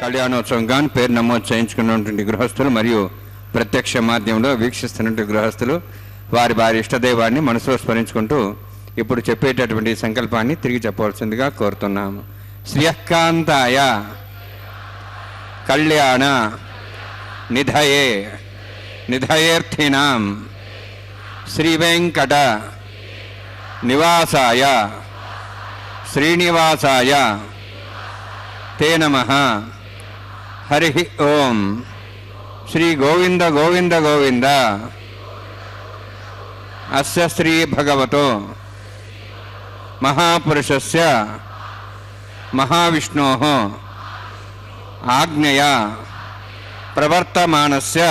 కళ్యాణోత్సవం గాను పేరు నమోదు చేయించుకున్నటువంటి గృహస్థులు మరియు ప్రత్యక్ష మాధ్యమంలో వీక్షిస్తున్నటువంటి గృహస్థులు వారి వారి ఇష్టదైవాన్ని మనసులో స్మరించుకుంటూ ఇప్పుడు చెప్పేటటువంటి సంకల్పాన్ని తిరిగి చెప్పవలసిందిగా కోరుతున్నాము. శ్రియకాంతాయ కళ్యాణ నిధయే నిధయేర్థినాం శ్రీవేంకట నివాసాయ శ్రీనివాసాయ తే నమః. హరి ఓం. శ్రీ గోవింద గోవింద గోవింద. అస్య శ్రీ భగవతో మహాపురుషస్య మహావిష్ణోః ఆజ్ఞయా ప్రవర్తమానస్య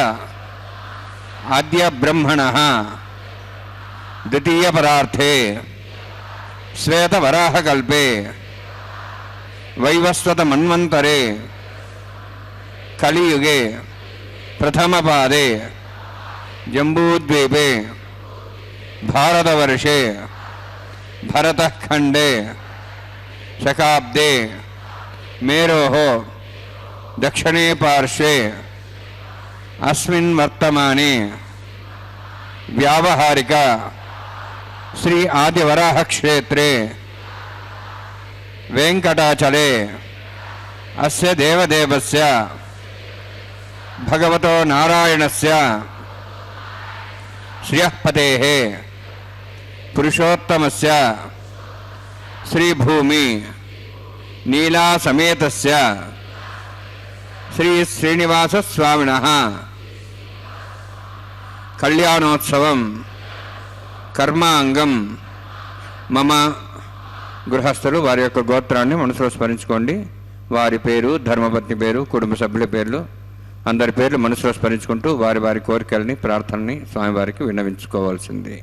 అద్య బ్రహ్మణః ద్వితీయ పరార్థే శ్వేతవరాహకల్పే వైవస్వత మన్వంతరే కలియుగే ప్రథమపాదే జంబూద్వీపే భారతవర్షే భరతఖండే శకాబ్దే मेरोः दक्षिणे पार्श्वे अस्मिन् वर्तमाने व्यावहारिक श्री आदिवराह क्षेत्रे वेंकटाचले अस्य देवदेवस्य भगवतो नारायणस्य श्रियःपतेः पुरुषोत्तमस्य श्रीभूमि नीलासमेतस्य श्री श्रीनिवासस्वामिनः कल्याणोत्सवं कर्मांगं मम గృహస్థులు వారి యొక్క గోత్రాన్ని మనసులో స్మరించుకోండి. వారి పేరు, ధర్మపత్ని పేరు, కుటుంబ సభ్యుల పేర్లు, అందరి పేర్లు మనసులో స్మరించుకుంటూ వారి వారి కోరికల్ని, ప్రార్థనని స్వామివారికి విన్నవించుకోవాల్సింది.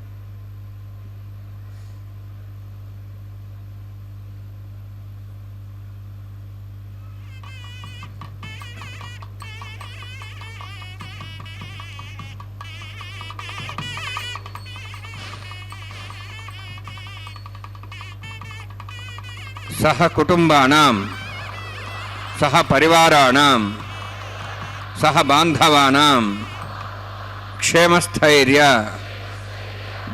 सह कुटुंबानां सह परिवाराणां सह बांधवानां क्षेमस्थैर्य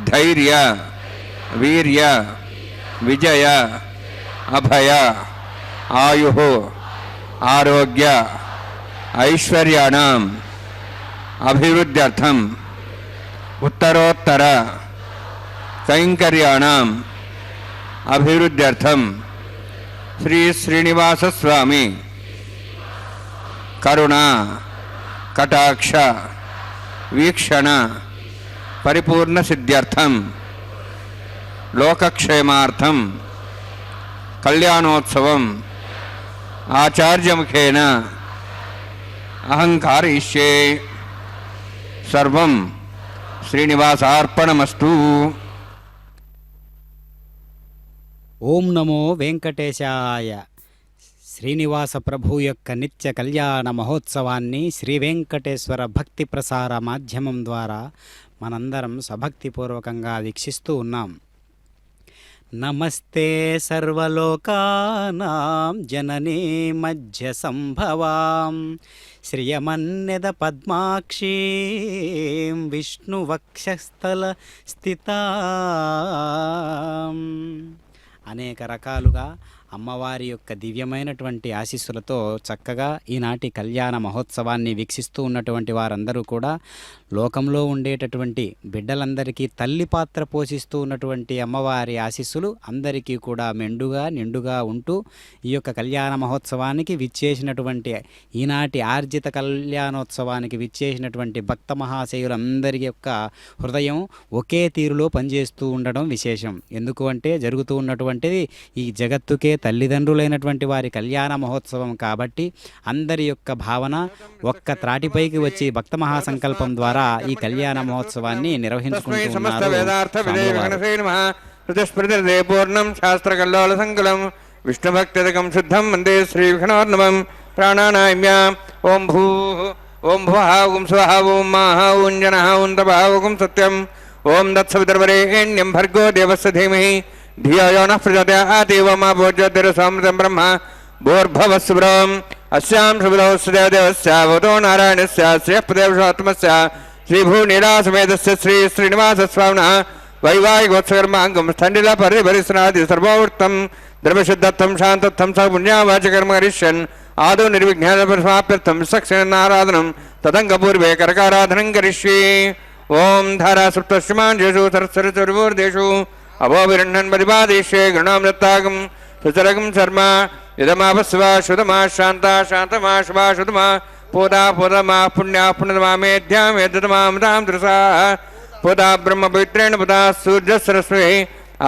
धैर्य वीर्य विजय अभय आयुः आरोग्य ऐश्वर्याणां अभिवृद्ध्यर्थं उत्तरोत्तर कैंकर्याणां अभिवृद्ध्यर्थं श्री श्रीनिवास स्वामी करुणा कटाक्ष वीक्षण परिपूर्ण सिद्ध्यर्थं लोकक्षेमार्थं कल्याणोत्सवम् आचार्यमुखेन अहंकारयिष्ये. सर्वं श्रीनिवासार्पणमस्तु. ఓం నమో వెంకటేశాయ. శ్రీనివాస ప్రభు యొక్క నిత్య కళ్యాణ మహోత్సవాన్ని శ్రీ వెంకటేశ్వర భక్తి ప్రసార మాధ్యమం ద్వారా మనందరం సభక్తిపూర్వకంగా వీక్షిస్తూ ఉన్నాం. నమస్తే సర్వలోకానాం జననీ మధ్య సంభవాం శ్రియమన్యద పద్మాక్షీం విష్ణువక్షస్థల స్థితాం. అనేక రకాలుగా అమ్మవారి యొక్క దివ్యమైనటువంటి ఆశీస్సులతో చక్కగా ఈనాటి కళ్యాణ మహోత్సవాన్ని వీక్షిస్తూ ఉన్నటువంటి వారందరూ కూడా లోకంలో ఉండేటటువంటి బిడ్డలందరికీ తల్లి పాత్ర పోషిస్తూ ఉన్నటువంటి అమ్మవారి ఆశీస్సులు అందరికీ కూడా మెండుగా నిండుగా ఉంటూ ఈ యొక్క కళ్యాణ మహోత్సవానికి విచ్చేసినటువంటి ఈనాటి ఆర్జిత కళ్యాణోత్సవానికి విచ్చేసినటువంటి భక్త మహాశయులందరి యొక్క హృదయం ఒకే తీరులో పనిచేస్తూ ఉండడం విశేషం. ఎందుకు అంటే జరుగుతూ ఉన్నటువంటిది ఈ జగత్తుకే తల్లిదండ్రులైనటువంటి వారి కళ్యాణ మహోత్సవం కాబట్టి అందరి యొక్క భావన ఒక్క త్రాటిపైకి వచ్చి భక్త మహాసంకల్పం ద్వారా ఈ కళ్యాణ మహోత్సవాన్ని నిర్వహించుకుంటున్నారు. విష్ణుభక్తిదకం శుద్ధం వందే శ్రీ విఘ్నోర్ణవం ప్రాణానామ్య. ఓం భూ ఓం భువః ఓం స్వః ఓం మాః ఓం జనః ఓం తపః ఓం సత్యం ఓం దత్సవితుర్వరేణ్యం భర్గో దేవస్య ధీమహి ధియో యో నః ప్రచోదయాత్. మా భోజ్యోతిరసామృతం బ్రహ్మ భోర్భవస్సుబ్రహ్మ అస్యాం శుభదోస్య భవతో నారాయణస్య శ్రీయఃపదేవశోత్తమస్య శ్రీభూనీలాసమేతస్య శ్రీ శ్రీనివాసస్వామినః వైవాహికోత్సకర్మాంగం స్థండిల పరిభరిస్నాది సర్వోవృత్తం ద్రవ్యశుద్ధత్వం శాంతత్వం స పుణ్యావాచకర్మ కరిష్యన్ ఆదౌ నిర్విఘ్నసమాప్యర్థం సక్షనారాధనం తదంగపూర్వే కరకారాధనం కరిష్యే. ఓం ధారాసుప్తశ్మాంజేషు సరస్వరిచర్వోర్దేషు అభోభిరణ్ణన్ పరిపాదేశ్యే గృణాం దత్తాగం సుచరగం శర్మ యదమాపస్వా శుధమా శాంతా శాంతమా శుభా శుధమా పూతా పూతమా పుణ్యా పుణ్యతమా మేధ్యాం యద్దతమామతాం దృశా పూతా బ్రహ్మ పవిత్రేణ పుతా సూర్యసరస్వే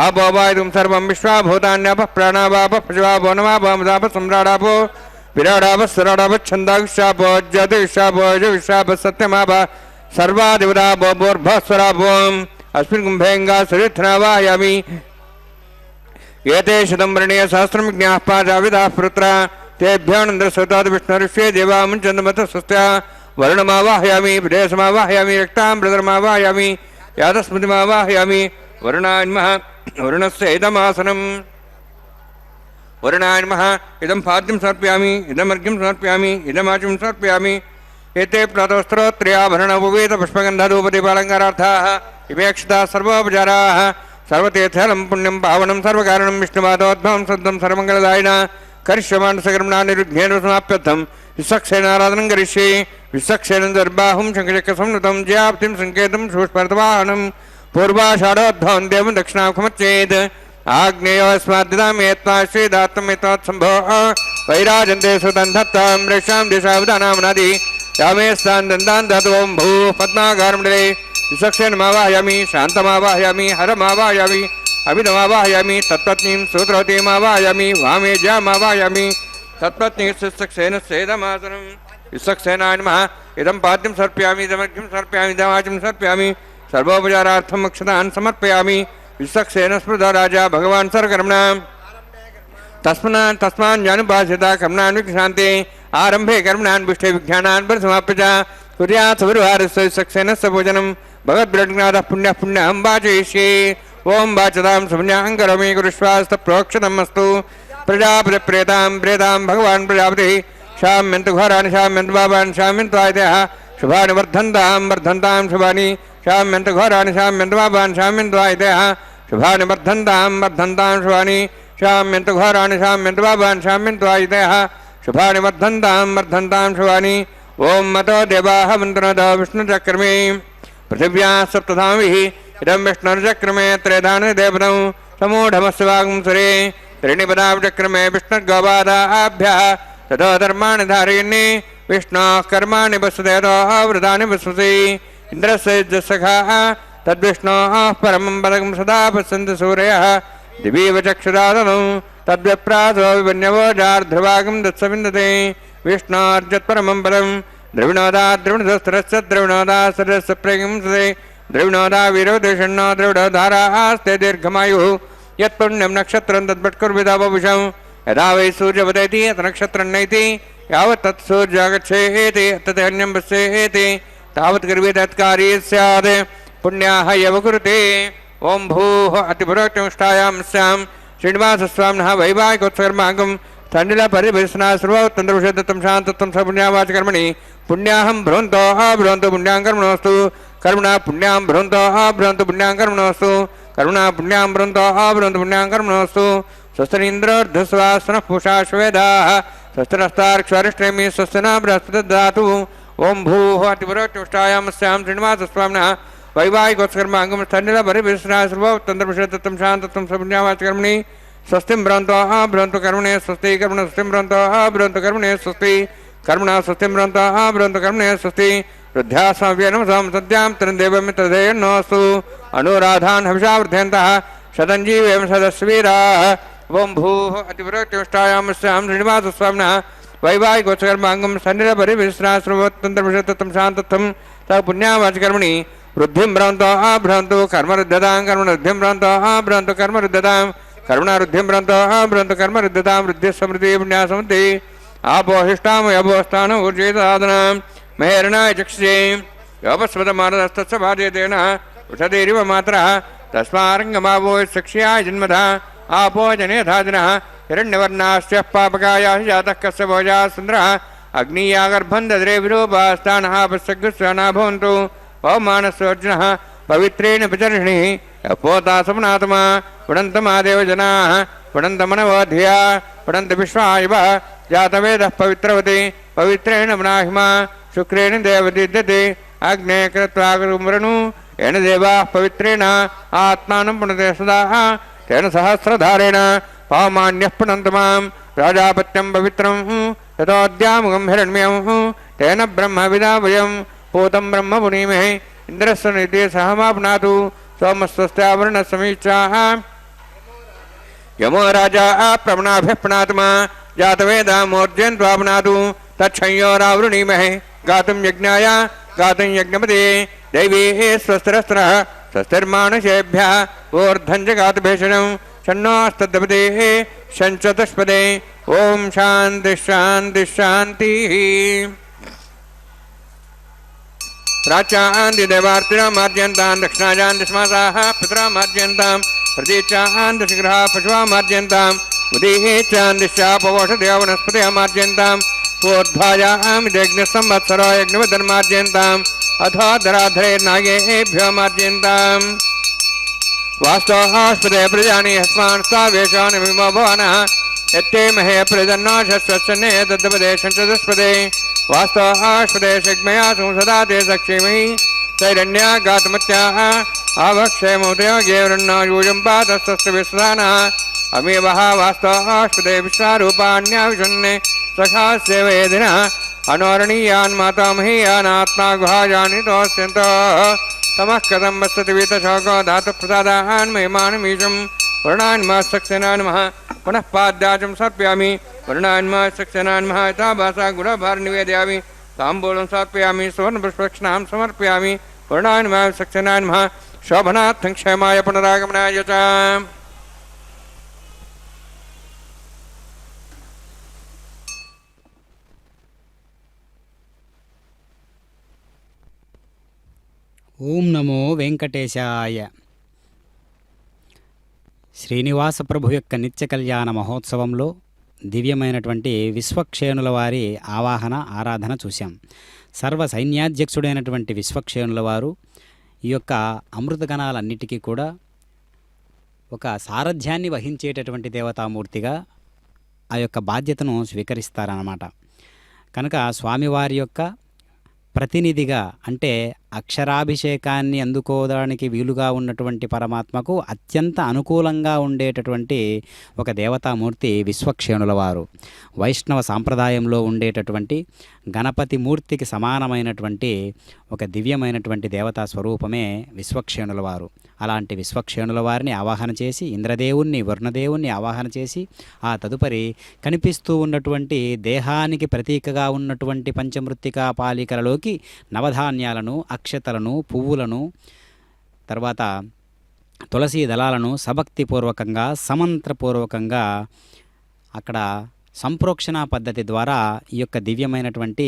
ఆపోవాయుధం సర్వం విశ్వాభూతాన్యాప ప్రాణావాప పశువాపో నమాపామదాప సమ్రాడాపో విరాడాప సురాడాప ఛందాక్షాపో జ్యోతిషాపో యుషాప సత్యమాప సర్వాదివదాపో భోర్భస్వరాపోం अस्मिन् कुम्भेङ्गा सरिथ्नावायामि. एते शतं वर्णीय सहस्रं विज्ञाः पाजाविदाः पुत्रा तेभ्योऽनन्दस्वताद् विष्णुऋष्ये देवामुञ्चन्दमतः स्वस्त्या वर्णमावाहयामि प्रदेशमावाहयामि रक्ताम्बरधर्मावाहयामि यादस्मृतिमावाहयामि वरुणान्मः वरुणस्य इदमासनम्. वरुणाय नमः इदं पाद्यं समर्पयामि इदमर्घ्यं समर्पयामि इदमाचं समर्पयामि एते प्रातस्त्रोत्र्याभरणोपवेतपुष्पगन्धधूपदीपालङ्कारार्थाः इमेक्षिताः सर्वोपचाराः सर्वतीर्थलं पुण्यं पावनं सर्वकारणं विष्णुपादोद्भवं शुद्धं सर्वमङ्गलदायिना करिष्यमाणसकर्मणा निरुद्धेन समाप्यर्थं विश्वक्सेनाराधनं करिष्ये विश्वक्सेन दर्बाहुं शङ्खचक्रसंनुतं ज्याप्तिं सङ्केतं सुष्पर्तवाहनं पूर्वाषाढोद्भवं देवं दक्षिणामुखमच्चेत् आग्नेयोऽस्माद्दिदामेत्वा श्रीदात्तमेत्वात्सम्भो वैराजन्ते सुतं धत्तां रक्षां दिशावधानामनादि यामे स्थान् दन्तान् धातुवं भू पद्माकारमण्डले विश्वक्सेनमावाहयामि शान्तमावाहयामि हरमावाहयामि अभिधमावाहयामि तत्पत्नीं सूत्रवतीमावाहयामि वामे ज्यामावाहयामि तत्पत्नी विश्वक्सेन सेदमासनं विश्वक्सेनाय नमः इदं पाद्यं समर्पयामि इदमर्घ्यं समर्पयामि इदमाचं समर्पयामि सर्वोपचारार्थम् अक्षतान् समर्पयामि विश्वक्सेन स्मृता राजा भगवान् सर्वकर्मणां तस्मान्जानुपासिता कर्मणान्विक्षान्ते आरम्भे कर्मणान् पुष्टे विज्ञानान् परिसमाप्य च कुर्यात् सुविर्वारस्य विश्वक्सेनस्य पूजनं भगवद्ब्रह्मज्ञातः पुण्यः पुण्यं वाचयिष्ये ओं वाचतां सुपुण्यां करोमि कुरुष्वास्तप्रोक्षतम् अस्तु प्रजापतिप्रेतां प्रेतां भगवान् प्रजापतिः शाम्यन्तु घोराणि शाम्यन्तु पापान् शाम्यन्तु आयतयः शुभानि वर्धन्तां शुभानि शाम्यन्तु घोराणि शाम्यन्तु पापान् शाम्यन्तु आयतयः शुभानि वर्धन्तां शुभानि शाम्यन्तु घोराणि शाम्यन्तु पापान् शाम्यन्तु आयतयः शुभानि वर्धन्तां शुभानि ओं मतो देवाः मन्त्रनदो विष्णुचक्रमे पृथिव्याः सप्तधामिः इदं विष्णुर्चक्रमे त्रेधानि देवतौ समूढमस्य वागुंसुरे त्रीणिपदाचक्रमे विष्णुर्गोपादाभ्यः ततो धर्माणि धारयन्नि विष्णोः कर्माणि वसुदेतो वृतानि वसुसि इन्द्रस्य सखाः तद्विष्णोः परमं पदकं सदा पश्यन्ति सूरयः दिवीव चक्षुरादनौ तद्विप्रासो विपन्यवो जार्ध्रुवागं दत्सविन्दते विष्णोर्जत्परमं पदं द्रविणोदा द्रविणदस्त्रस्य द्रविणोदा सरस्य प्रेगिंसते द्रविणोदा वीरोदेशन्नो द्रविणोधारास्ते दीर्घमायुः यत्पुण्यं नक्षत्रं तद्भट्कुर्विदावभुषं यदा वै सूर्यवदति यत् नक्षत्रं नैति यावत् तत् सूर्यागच्छेति तत् अन्यं पश्येति तावत् गर्वे तत्कारी स्यात् पुण्याः यव कुरुते ओं भूः अतिपुरोक्तमिष्टायां स्यां श्रीनिवासस्वामिनः वैवाहिकोत्सर्मागं तण्डिलपरिभीषणा सर्वोत्तन्द्रविषदत्तं शान्तत्वं सपुण्यावाचकर्मणि पुण्याहं भ्रुवन्तो भ्रुवन्तु पुण्यां कर्मणोऽस्तु कर्मणा पुण्यां भ्रुवन्तो भ्रुवन्तु पुण्यां कर्मणोऽस्तु करुणा पुण्यां भ्रुवन्तो भ्रुवन्तु पुण्यां कर्मणोऽस्तु स्वस्तिरीन्द्रोर्धस्वासनः पूषा श्वेदाः स्वस्तिरस्तार्क्ष्वरिष्टेमि स्वस्तिना बृहस्पतिर्ददातु ओं भूः अतिपुरोक्तमिष्टायां स्यां श्रीनिवासस्वामिनः वैवाहिकोत्सर्मागं तण्डिलपरिभीषणा सर्वोत्तन्द्रविषदत्तं शान्तत्वं सपुण्यावाचकर्मणि स्वस्तिं भ्रुवन्तो भ्रुवन्तु कर्मणे स्वस्ति कर्मण स्वस्तिं भ्रुवन्तो भ्रुवन्तु कर्मणे स्वस्ति कर्मणा स्वस्तिं भ्रुवन्तो भ्रुवन्तु कर्मणे स्वस्ति रुद्ध्यासव्यनं सद्यां त्रिदेवमित्रदेयन्नोऽस्तु अनुराधान् हविषा वृद्धयन्तः शतञ्जीवेम सदस्वीराः ओं भूः अतिपुरोक्तमिष्टायां स्यां श्रीनिवासस्वामिनः वैवाहिकोत्सर्मागं सन्निलपरिभीषणा सर्वोत्तन्द्रविषदत्तं शान्तत्वं स पुण्यावाचकर्मणि वृद्धिं भ्रुवन्तो भ्रुवन्तु कर्मरुद्धतां कर्मरुद्धिं भ्रुवन्तो भ्रुवन्तु कर्मरुद्धतां कर्मणारुद्धिं भ्रुवन्तो भ्रुवन्तु कर्मरुद्धतां वृद्धिः समृद्धिः पुण्यासमृद्धिः आपोहिष्टामयभोस्थान ऊर्जेदादनां मेहरणाय चक्षुषे योपस्मृतमानदस्तस्य भार्यतेन वृषदेरिव मात्रः तस्मारङ्गमावो सक्ष्याय जन्मधा आपो जनेधादिनः हिरण्यवर्णाश्च पापकायाः जातः कस्य भोजाः सुन्दरः अग्नीयागर्भं दद्रे विरूपास्तानः पश्यग्स्वाना भवन्तु पवमानस्योर्जुनः पवित्रेण विचर्षणिः पोता सपनात्मा पुणन्तमादेव जनाः पुणन्तमनवधिया पुणन्त विश्वायवः जातवेदः पवित्रवती पवित्रेण मनाहिमा शुक्रेण देवदीद्यते अग्ने कृत्वागुमृणु येन देवाः पवित्रेण आत्मानं पुनते सदा तेन सहस्रधारेण पावमान्यः पुनन्तु मां राजापत्यं पवित्रं ततोऽद्यामुखं हिरण्यं तेन ब्रह्मविदा वयं पूतं ब्रह्म पुनीमहे इन्द्रस्य नीते सहमाप्नातु सोमस्वस्त्यावरणसमीक्षाः यमो राजा प्रवणाभिः पुनात्मा जातवेदा मूर्जयन्त्वाप्नातु तच्छंयोरावृणीमहे गातुं यज्ञाय गातुं यज्ञपते दैवी स्वस्तिरस्त्रः स्वस्तिर्मानुषेभ्यः ऊर्ध्वं च गातुभीषणं षण्णोस्तद्पतेः षञ्चतुष्पदे ओं शान्तिः शान्तिः शान्तिः प्राच्यान्ति देवार्तिरामार्जयन्तां दक्षिणायान्ति स्मासाः पितरामार्जयन्तां प्रतीच्यान्ति शीघ्रः पशुवामार्जयन्तां उदीचान्दिश्चापवोषदेव वनस्पतिमार्जयन्ताम् ऊर्ध्वायाम् यज्ञसंवत्सरो यज्ञवधर्मार्जयन्ताम् अथो धराधरेर्नागेभ्यो मार्जयन्ताम् वास्तोस्पदे प्रजानि हस्मान् सावेशानिमिमो भवनः यत्ते महे प्रजन्नाशस्वच्छन्ने दद्दपदेशं च दस्पदे वास्तोस्पदे शग्मया संसदा ते सक्षेमहि तैरण्या गातमत्याः आवक्षयमुदयोगे वृन्नायूजं पादस्तस्य विश्वानः अमीवः वास्तोस्पदे विश्वारूपाण्याविशन्ने सखास्य वेदिनः अनोरणीयान् मातामहीयानात्मा गुहायानि तोऽस्यन्तः तमः कथं वसति वीतशोको धातुप्रसादान् महिमानमीशं वर्णान्मासक्सेनान्मः पुनः पाद्याचं सर्पयामि वर्णान्मासक्सेनान्मः यथा भाषा गुणभार निवेदयामि ताम्बूलं समर्पयामि सुवर्णपुष्पक्षणां समर्पयामि वर्णान्मासक्सेनान्मः शोभनार्थं क्षेमाय पुनरागमनाय च ఓం నమో వెంకటేశాయ. శ్రీనివాస ప్రభు యొక్క నిత్య కళ్యాణ మహోత్సవంలో దివ్యమైనటువంటి విశ్వక్షేణుల వారి ఆవాహన ఆరాధన చూశాం. సర్వ సైన్యాధ్యక్షుడైనటువంటి విశ్వక్షేణుల వారు ఈ యొక్క అమృతగణాలన్నిటికీ కూడా ఒక సారథ్యాన్ని వహించేటటువంటి దేవతామూర్తిగా ఆ యొక్క బాధ్యతను స్వీకరిస్తారన్నమాట. కనుక స్వామివారి యొక్క ప్రతినిధిగా అంటే అక్షరాభిషేకాన్ని అందుకోవడానికి వీలుగా ఉన్నటువంటి పరమాత్మకు అత్యంత అనుకూలంగా ఉండేటటువంటి ఒక దేవతామూర్తి విశ్వక్షేణుల వారు. వైష్ణవ సాంప్రదాయంలో ఉండేటటువంటి గణపతి మూర్తికి సమానమైనటువంటి ఒక దివ్యమైనటువంటి దేవతా స్వరూపమే విశ్వక్షేణుల వారు. అలాంటి విశ్వక్షేణుల వారిని ఆవాహన చేసి ఇంద్రదేవుణ్ణి వరుణదేవుణ్ణి ఆవాహన చేసి ఆ తదుపరి కనిపిస్తూ ఉన్నటువంటి దేహానికి ప్రతీకగా ఉన్నటువంటి పంచమృత్తికా పాలికలలోకి నవధాన్యాలను అక్షతలను పువ్వులను తర్వాత తులసీ దళాలను సభక్తిపూర్వకంగా సమంత్రపూర్వకంగా అక్కడ సంప్రోక్షణ పద్ధతి ద్వారా ఈ యొక్క దివ్యమైనటువంటి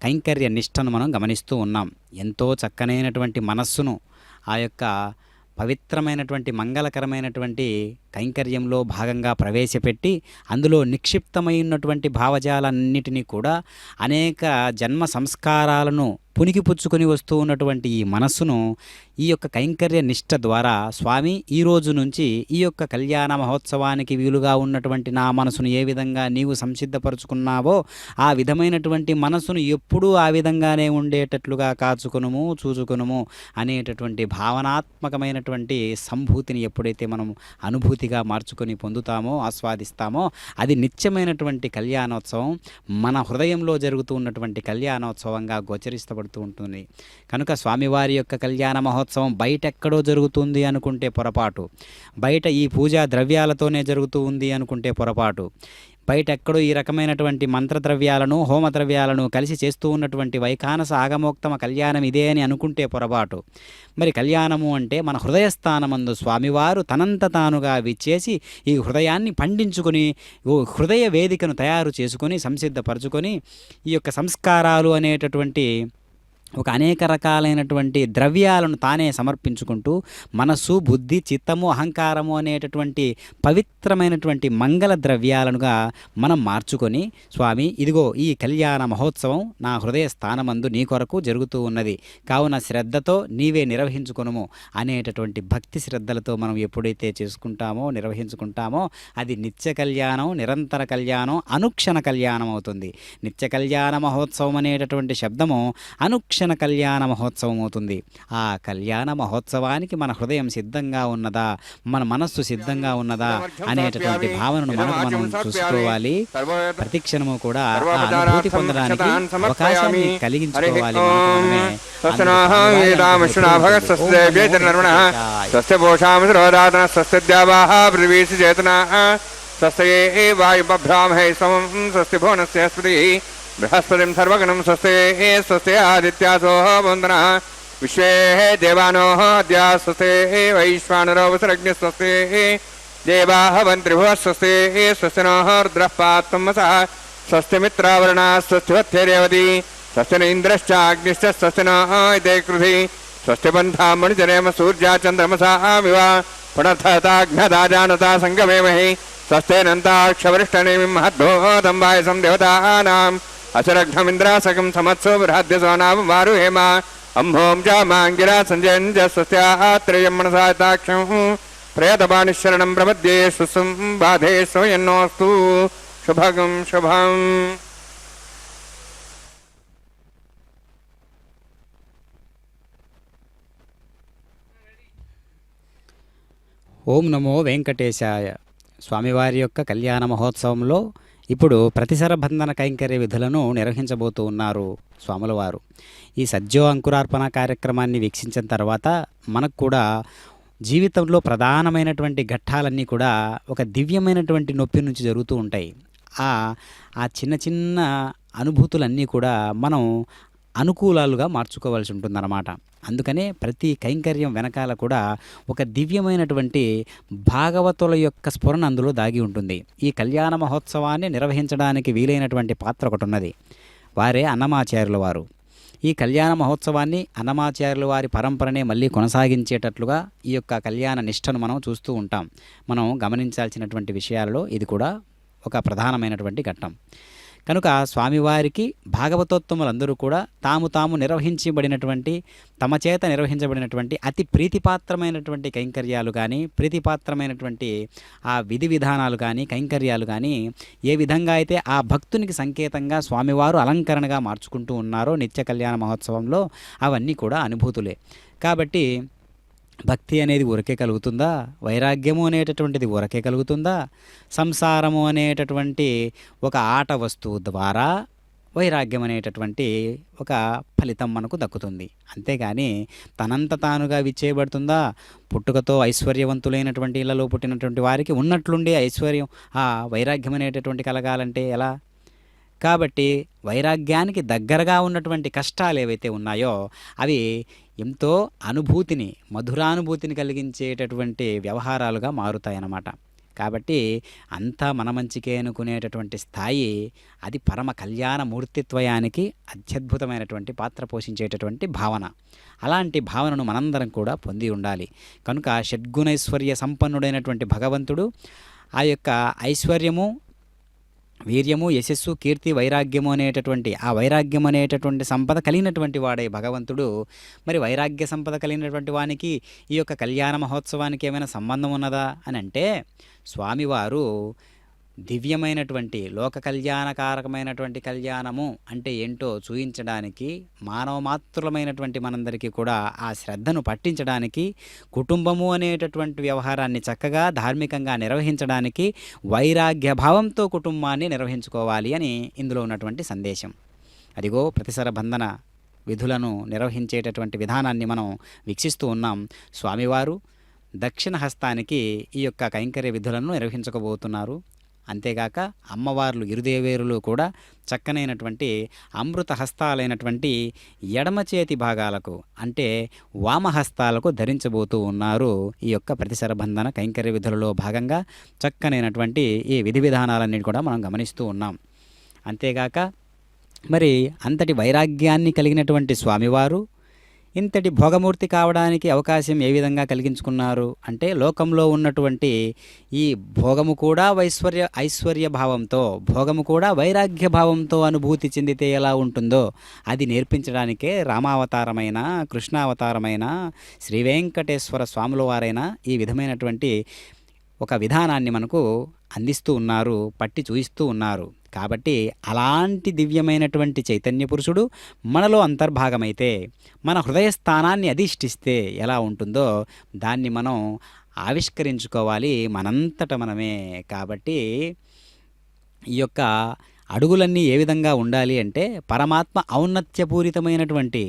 కైంకర్య నిష్టను మనం గమనిస్తూ ఉన్నాం. ఎంతో చక్కనైనటువంటి మనస్సును ఆ యొక్క పవిత్రమైనటువంటి మంగళకరమైనటువంటి కైంకర్యంలో భాగంగా ప్రవేశపెట్టి అందులో నిక్షిప్తమైనటువంటి భావజాలన్నిటినీ కూడా అనేక జన్మ సంస్కారాలను పునికిపుచ్చుకొని వస్తూ ఉన్నటువంటి ఈ మనస్సును ఈ యొక్క కైంకర్య నిష్ట ద్వారా స్వామి ఈ రోజు నుంచి ఈ యొక్క కళ్యాణ మహోత్సవానికి వీలుగా ఉన్నటువంటి నా మనసును ఏ విధంగా నీవు సంసిద్ధపరుచుకున్నావో ఆ విధమైనటువంటి మనసును ఎప్పుడూ ఆ విధంగానే ఉండేటట్లుగా కాచుకొనుము చూచుకొనుము అనేటటువంటి భావనాత్మకమైనటువంటి సంభూతిని ఎప్పుడైతే మనం అనుభూతిగా మార్చుకొని పొందుతామో ఆస్వాదిస్తామో అది నిత్యమైనటువంటి కళ్యాణోత్సవం మన హృదయంలో జరుగుతూ ఉన్నటువంటి కళ్యాణోత్సవంగా గోచరిస్తబడుతుంది ఉంటుంది. కనుక స్వామివారి యొక్క కళ్యాణ మహోత్సవం బయట ఎక్కడో జరుగుతుంది అనుకుంటే పొరపాటు, బయట ఈ పూజా ద్రవ్యాలతోనే జరుగుతూ ఉంది అనుకుంటే పొరపాటు, బయట ఎక్కడో ఈ రకమైనటువంటి మంత్రద్రవ్యాలను హోమద్రవ్యాలను కలిసి చేస్తూ ఉన్నటువంటి వైఖానస ఆగమోక్తమ కళ్యాణం ఇదే అని అనుకుంటే పొరపాటు. మరి కళ్యాణము అంటే మన హృదయస్థానమందు స్వామివారు తనంత తానుగా విచ్చేసి ఈ హృదయాన్ని పండించుకొని హృదయ వేదికను తయారు చేసుకొని సంసిద్ధపరచుకొని ఈ యొక్క సంస్కారాలు అనేటటువంటి ఒక అనేక రకాలైనటువంటి ద్రవ్యాలను తానే సమర్పించుకుంటూ మనస్సు బుద్ధి చిత్తము అహంకారము అనేటటువంటి పవిత్రమైనటువంటి మంగళ ద్రవ్యాలనుగా మనం మార్చుకొని స్వామి ఇదిగో ఈ కళ్యాణ మహోత్సవం నా హృదయ స్థానమందు నీ కొరకు జరుగుతూ ఉన్నది కావున శ్రద్ధతో నీవే నిర్వహించుకొనుము అనేటటువంటి భక్తి శ్రద్ధలతో మనం ఎప్పుడైతే చేసుకుంటామో నిర్వహించుకుంటామో అది నిత్య కళ్యాణం నిరంతర కళ్యాణం అనుక్షణ కళ్యాణం అవుతుంది. నిత్య కళ్యాణ మహోత్సవం అనేటటువంటి శబ్దము అనుక్షణ కళ్యాణ మహోత్సవం అవుతుంది. ఆ కళ్యాణ మహోత్సవానికి మన హృదయం సిద్ధంగా ఉన్నదా, మన మనస్సు సిద్ధంగా ఉన్నదా అనేటటువంటి భావనను మనం చూసుకోవాలి. ప్రతి క్షణము కూడా ఆ అనుభూతి పొందడానికి అవకాశాన్ని కలిగించుకోవాలి. बृहस्पतिं सर्वगणं स्वस्ते स्वस्ते आदित्यासो वन्दनः विश्वे देवानो अद्या स्वस्ते वैश्वानरो वसुरग्निः स्वस्ते देवाः वन्त्रिभुवः स्वस्ते स्वस्ति नः रुद्रः पात्तमसः स्वस्ति मित्रावरुणः स्वस्ति वत्थे रेवती स्वस्ति न इन्द्रश्च अग्निश्च स्वस्ति नः इते कृधि स्वस्ति बन्धा मणिजनेम सूर्या चन्द्रमसा विवा पुनर्थता ज्ञता जानता सङ्गमे महि స్వస్తేనంతాక్షవరిష్టనేమిం మహద్భూతం వాయసం దేవతానాం అసురఘ్నమింద్రాసకం సమత్సో బృహద్యసోనాం వారుహేమ అంభోం చామాంగిరా సంజయంజ స్వస్యాత్రేయం మనసాతాక్షం ప్రేతపానిశరణం ప్రపద్యే సుసం బాధే సోయన్నోస్తు శుభగం శుభం. ఓం నమో వెంకటేశాయ. స్వామివారి యొక్క కళ్యాణ మహోత్సవంలో ఇప్పుడు ప్రతిసర బంధన కైంకర్య విధులను నిర్వహించబోతూ ఉన్నారు స్వాముల వారు. ఈ సజ్జో అంకురార్పణ కార్యక్రమాన్ని వీక్షించిన తర్వాత మనకు కూడా జీవితంలో ప్రధానమైనటువంటి ఘట్టాలన్నీ కూడా ఒక దివ్యమైనటువంటి నొప్పి నుంచి జరుగుతూ ఉంటాయి. ఆ చిన్న చిన్న అనుభూతులన్నీ కూడా మనం అనుకూలాలుగా మార్చుకోవాల్సి ఉంటుందన్నమాట. అందుకనే ప్రతి కైంకర్యం వెనకాల కూడా ఒక దివ్యమైనటువంటి భాగవతుల యొక్క స్ఫురణ అందులో దాగి ఉంటుంది. ఈ కళ్యాణ మహోత్సవాన్ని నిర్వహించడానికి వీలైనటువంటి పాత్ర ఒకటి ఉన్నది. వారే అన్నమాచార్యుల వారు. ఈ కళ్యాణ మహోత్సవాన్ని అన్నమాచార్యుల వారి పరంపరనే మళ్ళీ కొనసాగించేటట్లుగా ఈ యొక్క కళ్యాణ నిష్టను మనం చూస్తూ ఉంటాం. మనం గమనించాల్సినటువంటి విషయాలలో ఇది కూడా ఒక ప్రధానమైనటువంటి ఘట్టం. కనుక స్వామివారికి భాగవతోత్తములందరూ కూడా తాము నిర్వహించబడినటువంటి తమ చేత నిర్వహించబడినటువంటి అతి ప్రీతిపాత్రమైనటువంటి కైంకర్యాలు కానీ, ప్రీతిపాత్రమైనటువంటి ఆ విధి విధానాలు కానీ, కైంకర్యాలు కానీ ఏ విధంగా అయితే ఆ భక్తునికి సంకేతంగా స్వామివారు అలంకరణగా మార్చుకుంటూ ఉన్నారో నిత్య కళ్యాణ మహోత్సవంలో అవన్నీ కూడా అనుభూతులే. కాబట్టి భక్తి అనేది ఊరకే కలుగుతుందా? వైరాగ్యము అనేటటువంటిది ఊరకే కలుగుతుందా? సంసారము అనేటటువంటి ఒక ఆట వస్తువు ద్వారా వైరాగ్యం అనేటటువంటి ఒక ఫలితం మనకు దక్కుతుంది. అంతేగాని తనంత తానుగా విచ్చేయబడుతుందా? పుట్టుకతో ఐశ్వర్యవంతులైనటువంటి ఇళ్లలో పుట్టినటువంటి వారికి ఉన్నట్లుండి ఐశ్వర్యం వైరాగ్యం అనేటటువంటి కలగాలంటే ఎలా? కాబట్టి వైరాగ్యానికి దగ్గరగా ఉన్నటువంటి కష్టాలు ఏవైతే ఉన్నాయో అవి ఎంతో అనుభూతిని, మధురానుభూతిని కలిగించేటటువంటి వ్యవహారాలుగా మారుతాయన్నమాట. కాబట్టి అంతా మన మంచికే అనుకునేటటువంటి స్థాయి అది పరమ కళ్యాణ మూర్తిత్వయానికి అత్యద్భుతమైనటువంటి పాత్ర పోషించేటటువంటి భావన. అలాంటి భావనను మనందరం కూడా పొంది ఉండాలి. కనుక షడ్గుణైశ్వర్య సంపన్నుడైనటువంటి భగవంతుడు ఆ యొక్క ఐశ్వర్యము, వీర్యము, యశస్సు, కీర్తి, వైరాగ్యము అనేటటువంటి ఆ వైరాగ్యం అనేటటువంటి సంపద కలిగినటువంటి వాడే భగవంతుడు. మరి వైరాగ్య సంపద కలిగినటువంటి వానికి ఈ యొక్క కళ్యాణ మహోత్సవానికి ఏమైనా సంబంధం ఉన్నదా అని అంటే, స్వామివారు దివ్యమైనటువంటి లోక కళ్యాణకారకమైనటువంటి కళ్యాణము అంటే ఏంటో చూయించడానికి, మానవ మాతృలమైనటువంటి మనందరికీ కూడా ఆ శ్రద్ధను పట్టించడానికి, కుటుంబము అనేటటువంటి వ్యవహారాన్ని చక్కగా ధార్మికంగా నిర్వహించడానికి వైరాగ్య భావంతో కుటుంబాన్ని నిర్వహించుకోవాలి అని ఇందులో ఉన్నటువంటి సందేశం. అదిగో ప్రతిసర బంధన విధులను నిర్వహించేటటువంటి విధానాన్ని మనం వీక్షిస్తూ ఉన్నాం. స్వామివారు దక్షిణ హస్తానికి ఈ యొక్క కైంకర్య విధులను నిర్వహించకపోతున్నారు. అంతేగాక అమ్మవార్లు ఇరుదేవేరులు కూడా చక్కనైనటువంటి అమృత హస్తాలైనటువంటి ఎడమ చేతి భాగాలకు అంటే వామహస్తాలకు ధరించబోతూ ఉన్నారు. ఈ యొక్క ప్రతిసర బంధన కైంకర్య విధులలో భాగంగా చక్కనైనటువంటి ఈ విధి విధానాలన్నిటి కూడా మనం గమనిస్తూ ఉన్నాం. అంతేగాక మరి అంతటి వైరాగ్యాన్ని కలిగినటువంటి స్వామివారు ఇంతటి భోగమూర్తి కావడానికి అవకాశం ఏ విధంగా కలిగించుకున్నారు అంటే, లోకంలో ఉన్నటువంటి ఈ భోగము కూడా ఐశ్వర్య భావంతో, భోగము కూడా వైరాగ్య భావంతో అనుభూతి చెందితే ఎలా ఉంటుందో అది నేర్పించడానికే రామావతారమైన, కృష్ణావతారమైన, శ్రీ వెంకటేశ్వర స్వాముల వారైన ఈ విధమైనటువంటి ఒక విధానాన్ని మనకు అందిస్తూ ఉన్నారు, పట్టి చూయిస్తూ ఉన్నారు. కాబట్టి అలాంటి దివ్యమైనటువంటి చైతన్య పురుషుడు మనలో అంతర్భాగమైతే, మన హృదయ స్థానాన్ని అధిష్ఠిస్తే ఎలా ఉంటుందో దాన్ని మనం ఆవిష్కరించుకోవాలి మనంతట మనమే. కాబట్టి ఈ యొక్క అడుగులన్నీ ఏ విధంగా ఉండాలి అంటే, పరమాత్మ ఔన్నత్యపూరితమైనటువంటి,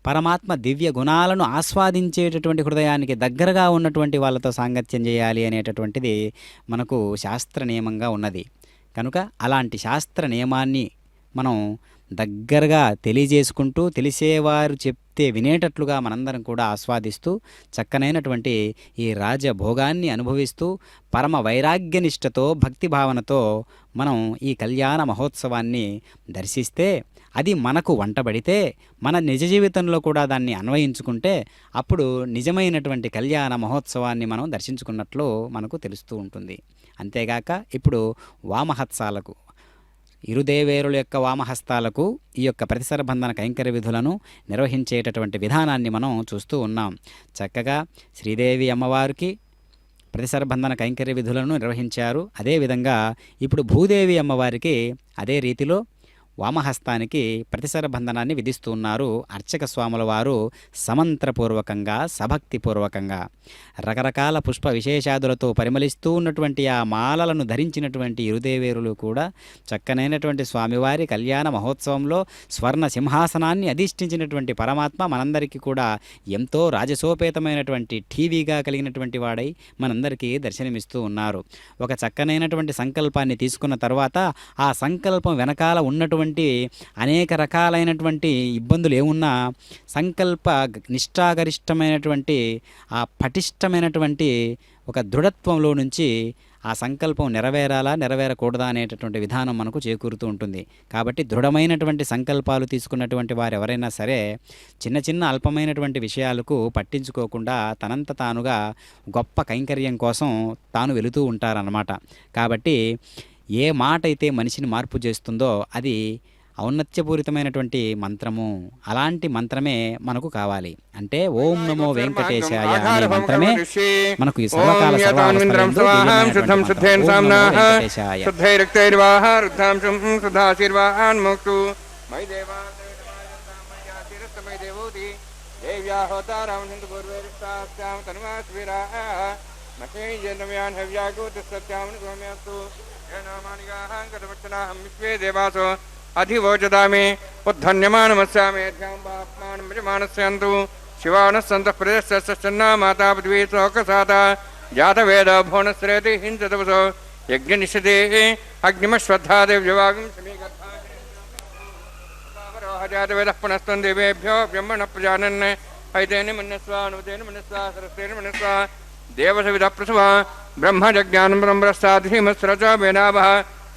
పరమాత్మ దివ్య గుణాలను ఆస్వాదించేటటువంటి హృదయానికి దగ్గరగా ఉన్నటువంటి వాళ్ళతో సాంగత్యం చేయాలి అనేటటువంటిది మనకు శాస్త్ర నియమంగా ఉన్నది. కనుక అలాంటి శాస్త్ర నియమాన్ని మనం దగ్గరగా తెలియజేసుకుంటూ తెలిసేవారు చెప్తే వినేటట్లుగా మనందరం కూడా ఆస్వాదిస్తూ చక్కనైనటువంటి ఈ రాజభోగాన్ని అనుభవిస్తూ పరమ వైరాగ్యనిష్టతో భక్తి భావనతో మనం ఈ కళ్యాణ మహోత్సవాన్ని దర్శిస్తే అది మనకు వంటబడితే మన నిజ జీవితంలో కూడా దాన్ని అన్వయించుకుంటే అప్పుడు నిజమైనటువంటి కళ్యాణ మహోత్సవాన్ని మనం దర్శించుకున్నట్లు మనకు తెలుస్తూ ఉంటుంది. అంతేగాక ఇప్పుడు వామహత్సాలకు ఇరుదేవేరుల యొక్క వామహస్తాలకు ఈ యొక్క ప్రతిసరబంధన కైంకర్య విధులను నిర్వహించేటటువంటి విధానాన్ని మనం చూస్తూ ఉన్నాం. చక్కగా శ్రీదేవి అమ్మవారికి ప్రతిసరబంధన కైంకర్య విధులను నిర్వహించారు. అదేవిధంగా ఇప్పుడు భూదేవి అమ్మవారికి అదే రీతిలో వామహస్తానికి ప్రతిసర బంధనాన్ని విధిస్తూ ఉన్నారు అర్చక స్వాముల వారు సమంత్రపూర్వకంగా సభక్తిపూర్వకంగా. రకరకాల పుష్ప విశేషాదులతో పరిమళిస్తూ ఉన్నటువంటి ఆ మాలలను ధరించినటువంటి ఇరుదేవేరులు కూడా చక్కనైనటువంటి స్వామివారి కళ్యాణ మహోత్సవంలో స్వర్ణ సింహాసనాన్ని అధిష్ఠించినటువంటి పరమాత్మ మనందరికీ కూడా ఎంతో రాజసోపేతమైనటువంటి టీవీగా కలిగినటువంటి వాడై మనందరికీ దర్శనమిస్తూ ఉన్నారు. ఒక చక్కనైనటువంటి సంకల్పాన్ని తీసుకున్న తర్వాత ఆ సంకల్పం వెనకాల ఉన్నటువంటి అనేక రకాలైనటువంటి ఇబ్బందులు ఏమున్నా సంకల్ప నిష్ఠాగరిష్టమైనటువంటి ఆ పటిష్టమైనటువంటి ఒక దృఢత్వంలో నుంచి ఆ సంకల్పం నెరవేరాలా నెరవేరకూడదా అనేటటువంటి విధానం మనకు చేకూరుతూ ఉంటుంది. కాబట్టి దృఢమైనటువంటి సంకల్పాలు తీసుకున్నటువంటి వారు ఎవరైనా సరే చిన్న చిన్న అల్పమైనటువంటి విషయాలకు పట్టించుకోకుండా తనంత తానుగా గొప్ప కైంకర్యం కోసం తాను వెళుతూ ఉంటారన్నమాట. కాబట్టి ఏ మాట అయితే మనిషిని మార్పు చేస్తుందో అది ఔన్నత్యపూరితమైనటువంటి మంత్రము. అలాంటి మంత్రమే మనకు కావాలి. అంటే ఓం నమో వెంకటేశాయ అనే మంత్రమే మనకు ఈ సర్వకాల సర్వావస్థలందు అధివోచదామి ఉద్ధన్యమానమస్యామి ధ్యాంబాత్మానమజమానస్యంతు శివానస్సంతః ప్రదేశస్సన్నా మాతా పృథివీ శోకసాత జాతవేద భువనశ్రేతి హింసతవసో యజ్ఞనిషదే అగ్నిమశ్వద్ధాదేవ్యవాగం సమీకర్తారోహజాతవేదః పునస్తం దేవేభ్యో బ్రహ్మణ ప్రజానన్ ఐతేన మన్యస్వా అనుదేన మన్యస్వా సరస్వేన మన్యస్వా దేవసవిద ప్రసవ బ్రహ్మజ్ఞానం బ్రహ్మస్తాధీమస్రచ వేనాభః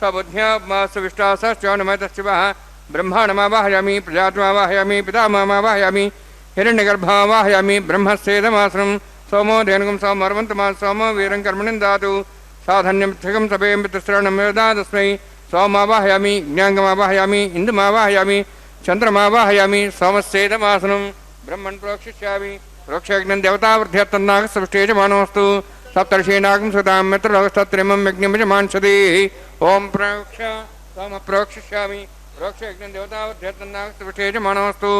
స్వబుద్ధ్యామాసు విష్టాసశ్చోనమతశివః బ్రహ్మాణమావాహయామి ప్రజాత్మావాహయామి పితామహమావాహయామి హిరణ్యగర్భమావాహయామి బ్రహ్మస్యేదమాసనం సోమో ధేనుకం సోమర్వంతమా సోమో వీరం కర్మణిం దాతు సాధన్యం త్రికం సభేయం పితృశ్రవణం వేదాదస్మై సోమావాహయామి జ్ఞాంగమావాహయామి ఇందుమావాహయామి చంద్రమావాహయామి సోమస్యేదమాసనం బ్రహ్మణ్ ప్రోక్షిష్యామి ప్రోక్షయజ్ఞం దేవతావృద్ధ్యత్తన్నాగ సృష్టేజమానోస్తు సప్తర్షీనాగం సుతాం మిత్రలోకస్తత్రిమం యజ్ఞమిజమాంసది ఓం ప్రోక్ష సోమ ప్రోక్షిష్యామి ప్రోక్షయజ్ఞం దేవతావృద్ధ్యత్తన్నాగ సృష్టేజమానోస్తు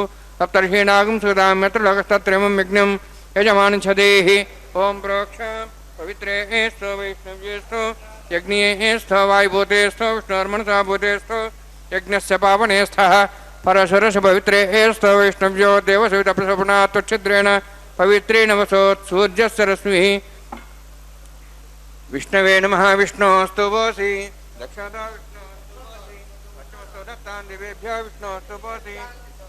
సప్తర్షీనాగం సుతాం మిత్రలోకస్తత్రిమం యజ్ఞం యజమాంసది ఓం ప్రోక్ష పవిత్రే స్థో వైష్ణవ్యేస్థో యజ్ఞే స్థో వాయుభూతేస్థో విష్ణోర్మనసా భూతేస్థో యజ్ఞస్య పావనే స్థః పరశురస పవిత్రే స్థో వైష్ణవ్యో దేవసవిత ప్రసపనా త్వచ్ఛిద్రేణ పవిత్రేణ వసోత్ సూర్యస్య రశ్మిః విష్ణవే నమః విష్ణోస్తు వోసి దక్షతా విష్ణోస్తు వోసి పశ్చిమస్తు దత్తాన్ దివేభ్యో విష్ణోస్తు వోసి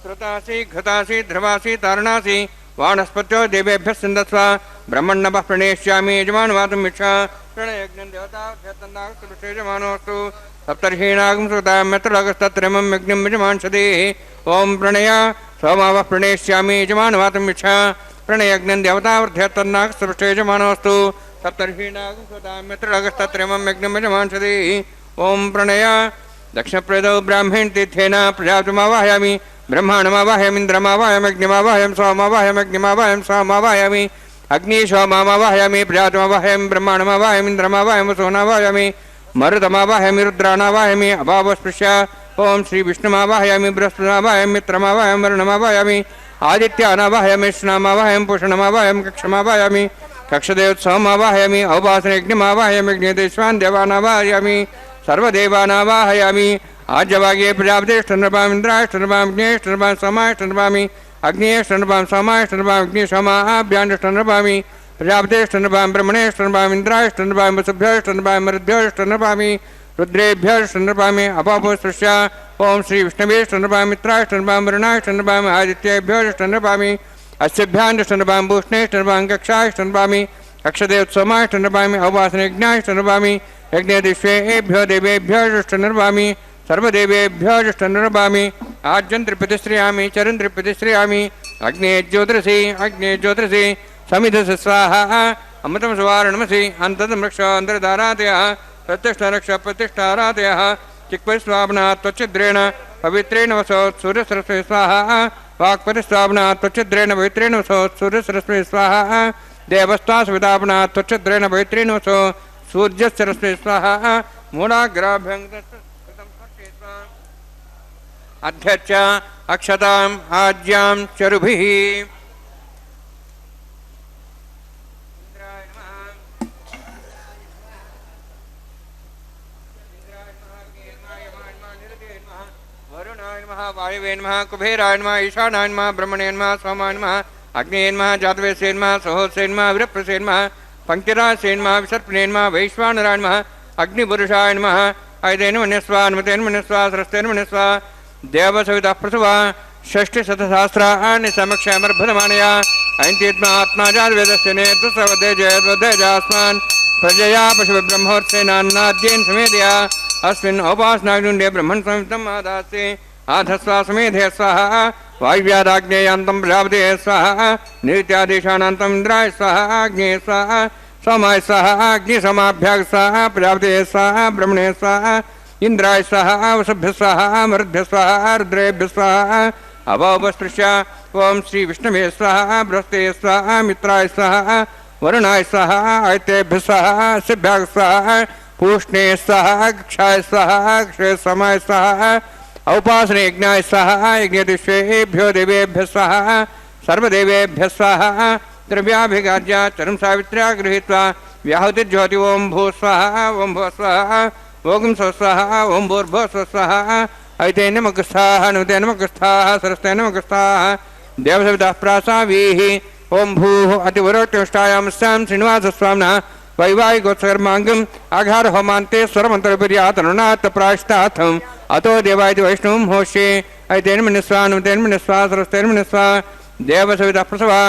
శ్రుతాసి ఘృతాసి ధ్రువాసి తారణాసి వానస్పత్యో దేవేభ్యः సిందస్వ బ్రహ్మణ్ణవః ప్రణేష్యామి యజమానవాతుం మిచ్చా ప్రణయజ్ఞం దేవతాభ్యత్తన్నాగస్తు సప్తర్షీనాగం శ్రుతాం మిత్రలోకస్తత్రిమం యజ్ఞం యజమాంసది ఓం ప్రణయ సోమావః ప్రణేష్యామి యజమానవాతుం మిచ్చా ప్రణయజ్ఞం దేవతావృద్ధ్యత్తన్నాగస్తు యజమానోస్తు సప్తర్షీనాగం శ్రుతాం మిత్రలోకస్తత్రిమం యజ్ఞం యజమాంసది ఓం ప్రణయ దక్షిణప్రదో బ్రాహ్మణ్ తీర్థేన ప్రజాపతిమావాహయామి బ్రహ్మాణమావాహయామింద్రమావాహయామి అగ్నిమావాహయం సోమావాహయామి సోమావాహయామి అగ్ని సోమావాహయామి ప్రజాపతిమావాహయామి బ్రహ్మాణమావాహయామింద్రమావాహయం సోనావాహయామి మరుతమావాహయామి రుద్రాణావాహయామి అభావస్పృశ్య ఓం శ్రీ విష్ణుమావాహయామి బృహస్పతిమావాహయామి మిత్రమావాహయామి వరుణమావాహయామి ఆదిత్యానావాహయామి స్నామావాహయామి పూషణమావాహయామి కక్షమావాహయామి కక్షదేవోత్సవమావాహయామి ఔపాసనయజ్ఞమావాహయామి అగ్నిదేశ్వాన్ దేవానావాహయామి సర్వదేవానావాహయామి ఆజ్యవాగే ప్రజాపతిష్టనృపామి ఇంద్రాష్టనృపామి అగ్నేష్టనృపామి సోమాష్టనృపామి అగ్నేష్టనృపామి సోమాష్టనృపామి అగ్నిశోమాభ్యాష్టనృపామి ప్రజాపతిష్టనృపామి బ్రహ్మణేష్టనృపామి ఇంద్రాష్టనృపామి వసుభ్యోష్టనృపామి మరుద్భ్యోష్టనృపామి रुद्रेभ्यः ष्टनपामि अपापोस्तृष्य ओम श्री विष्णवे ष्टनपामि मित्राय ष्टनपामि वरुणाय ष्टनपामि आदित्येभ्यो ष्टनपामि अस्यभ्यां ष्टनपामि भूषणे ष्टनपामि कक्षाय ष्टनपामि अक्षदेवोत्समाय ष्टनपामि अववासनयज्ञाय ष्टनपामि यज्ञदिष्वेभ्यो देवेभ्यो ष्टनपामि सर्वदेवेभ्यो ष्टनपामि आज्यं त्रिप्रतिश्रियामि चरन् त्रिप्रतिश्रियामि अग्ने ज्योतिषि समिधस्य स्वाहा अमृतं सुवारणमसि अन्ततं रक्ष अन्तर्धारातयः प्रत्यष्टरक्ष प्रतिष्ठारातयः चिक्परिस्वापनात् त्वच्छिद्रेण पवित्रेण वसोत् सूर्यसरस्वती स्वाहा वाक्परिस्वापनात् त्वच्छिद्रेण पवित्रेण वसोत् सूर्यसरस्वती स्वाहा देवस्तास्वितापनात् त्वच्छिद्रेण पवित्रेण वसोत् सूर्यसरस्वती स्वाहा मूढाग्राभ्यं अध्यक्ष अक्षताम् आज्यां चरुभिः वायवे नमः कुबेराय नमः ईशानाय नमः ब्रह्मणे नमः सोमाय नमः अग्नेय नमः जातवेदसे नमः सहोदसे नमः विरप्रसे नमः पंक्तिरासे नमः विसर्पणे नमः वैश्वानराय नमः अग्निपुरुषाय नमः ऐदेन मन्यस्वा अनुमतेन मन्यस्वा सरस्तेन मन्यस्वा देवसवितः प्रसवा षष्टिशतसहस्राणि समक्षमर्भदमानया ऐन्तीत्मा आत्माजातवेदस्य नेतृसवदेजयद्वदेजास्मान् प्रजया पशुब्रह्मोत्सेनान्नाद्येन समेधया अस्मिन् औपासनाग्निण्डे ब्रह्मन् संयुक्तम् आदास्ते आधस्वा समेधे स्वाहा वायुव्यादाग्नेयान्तं प्रजापते स्वाहा नित्यादेशानान्तं इन्द्राय स्वाहा अग्नेय स्वाहा सोमाय स्वाहा अग्निसमाभ्याग स्वाहा प्रजापते स्वाहा ब्रह्मणे स्वाहा इंद्राय स्वाहा वसुभ्य स्वाहा मरुद्भ्य स्वाहा रुद्रेभ्य स्वाहा अवोपस्पृश्य ओम श्री विष्णवे स्वाहा बृहस्पते स्वाहा मित्राय स्वाहा वरुणाय स्वाहा आदित्येभ्य स्वाहा सिभ्याग स्वाहा पूष्णे स्वाहा क्षाय स्वाहा क्षय समाय स्वाहा औपासने यज्ञाय स्वाहा यज्ञदिष्वेभ्यो देवेभ्यः स्वाहा सर्वदेवेभ्यः स्वाहा द्रव्याभिगाज्य चरम सावित्र्या गृहीत्वा व्याहुतिर्ज्योति ओम भू स्वाहा ओम भू स्वाहा ओम स्वाहा ओम भूर्भुवः स्वाहा ऐतेन नमस्ताः नमते नमस्ताः सरस्ते नमस्ताः देवसवितः प्रासावीः ओम भूः अतिवरोक्तिष्ठायां स्यां श्रीनिवासस्वामिनः वैवाहिकोत्सर्मांगम् आघार होमान्ते स्वरमन्त्रपर्यातनुनाथ प्रायश्चार्थम् अतो देवाय वैष्णवं होष्ये ऐतेन मन्यस्वा नमतेन मन्यस्वा सरस्तेन मन्यस्वा देवसवितः प्रसवा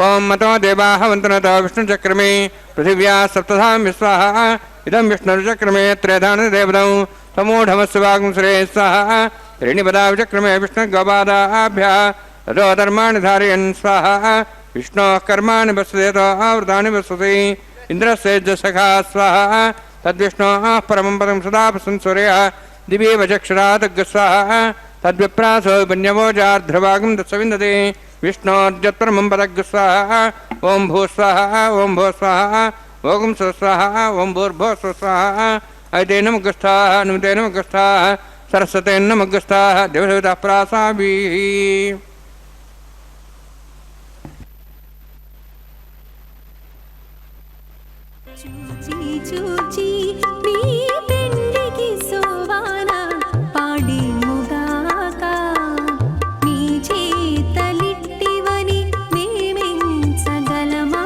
ओम मतो देवाः वन्तनत विष्णुचक्रमे पृथिव्या सप्तधाम विस्वाहा इदं विष्णुचक्रमे त्रयधानदेवदं समूढमस्वागं श्रेय स्वाहा त्रीणिपदा विचक्रमे विष्णुगवादाभ्यः ततो धर्माणि धारयन् स्वाहा विष्णोः कर्माणि वसुदेतो आवृतानि वसुते इंद्रस्य सखा स्वाहा तद्विष्णोः परमं पदं सदा प्रसंसूर्यः दिवे वचक्षरात् स्वाहा तद्विप्रासो वन्यवोजार्ध्रभागं तत्सविन्दते विष्णोर्जत्परमं पदं स्वाहा ओम भू स्वाहा ओम भू स्वाहा ओम स्वाहा ओम भूर्भुवः स्वाहा ऐतेन नमस्ताः नमते नमस्ताः सरस्वते नमस्ताः देवसवितः प्रासावीः చూచి మీ పెండికి సోవాన పాడి ముగాక మీ చేతలిట్టివని మేమెంచగలమా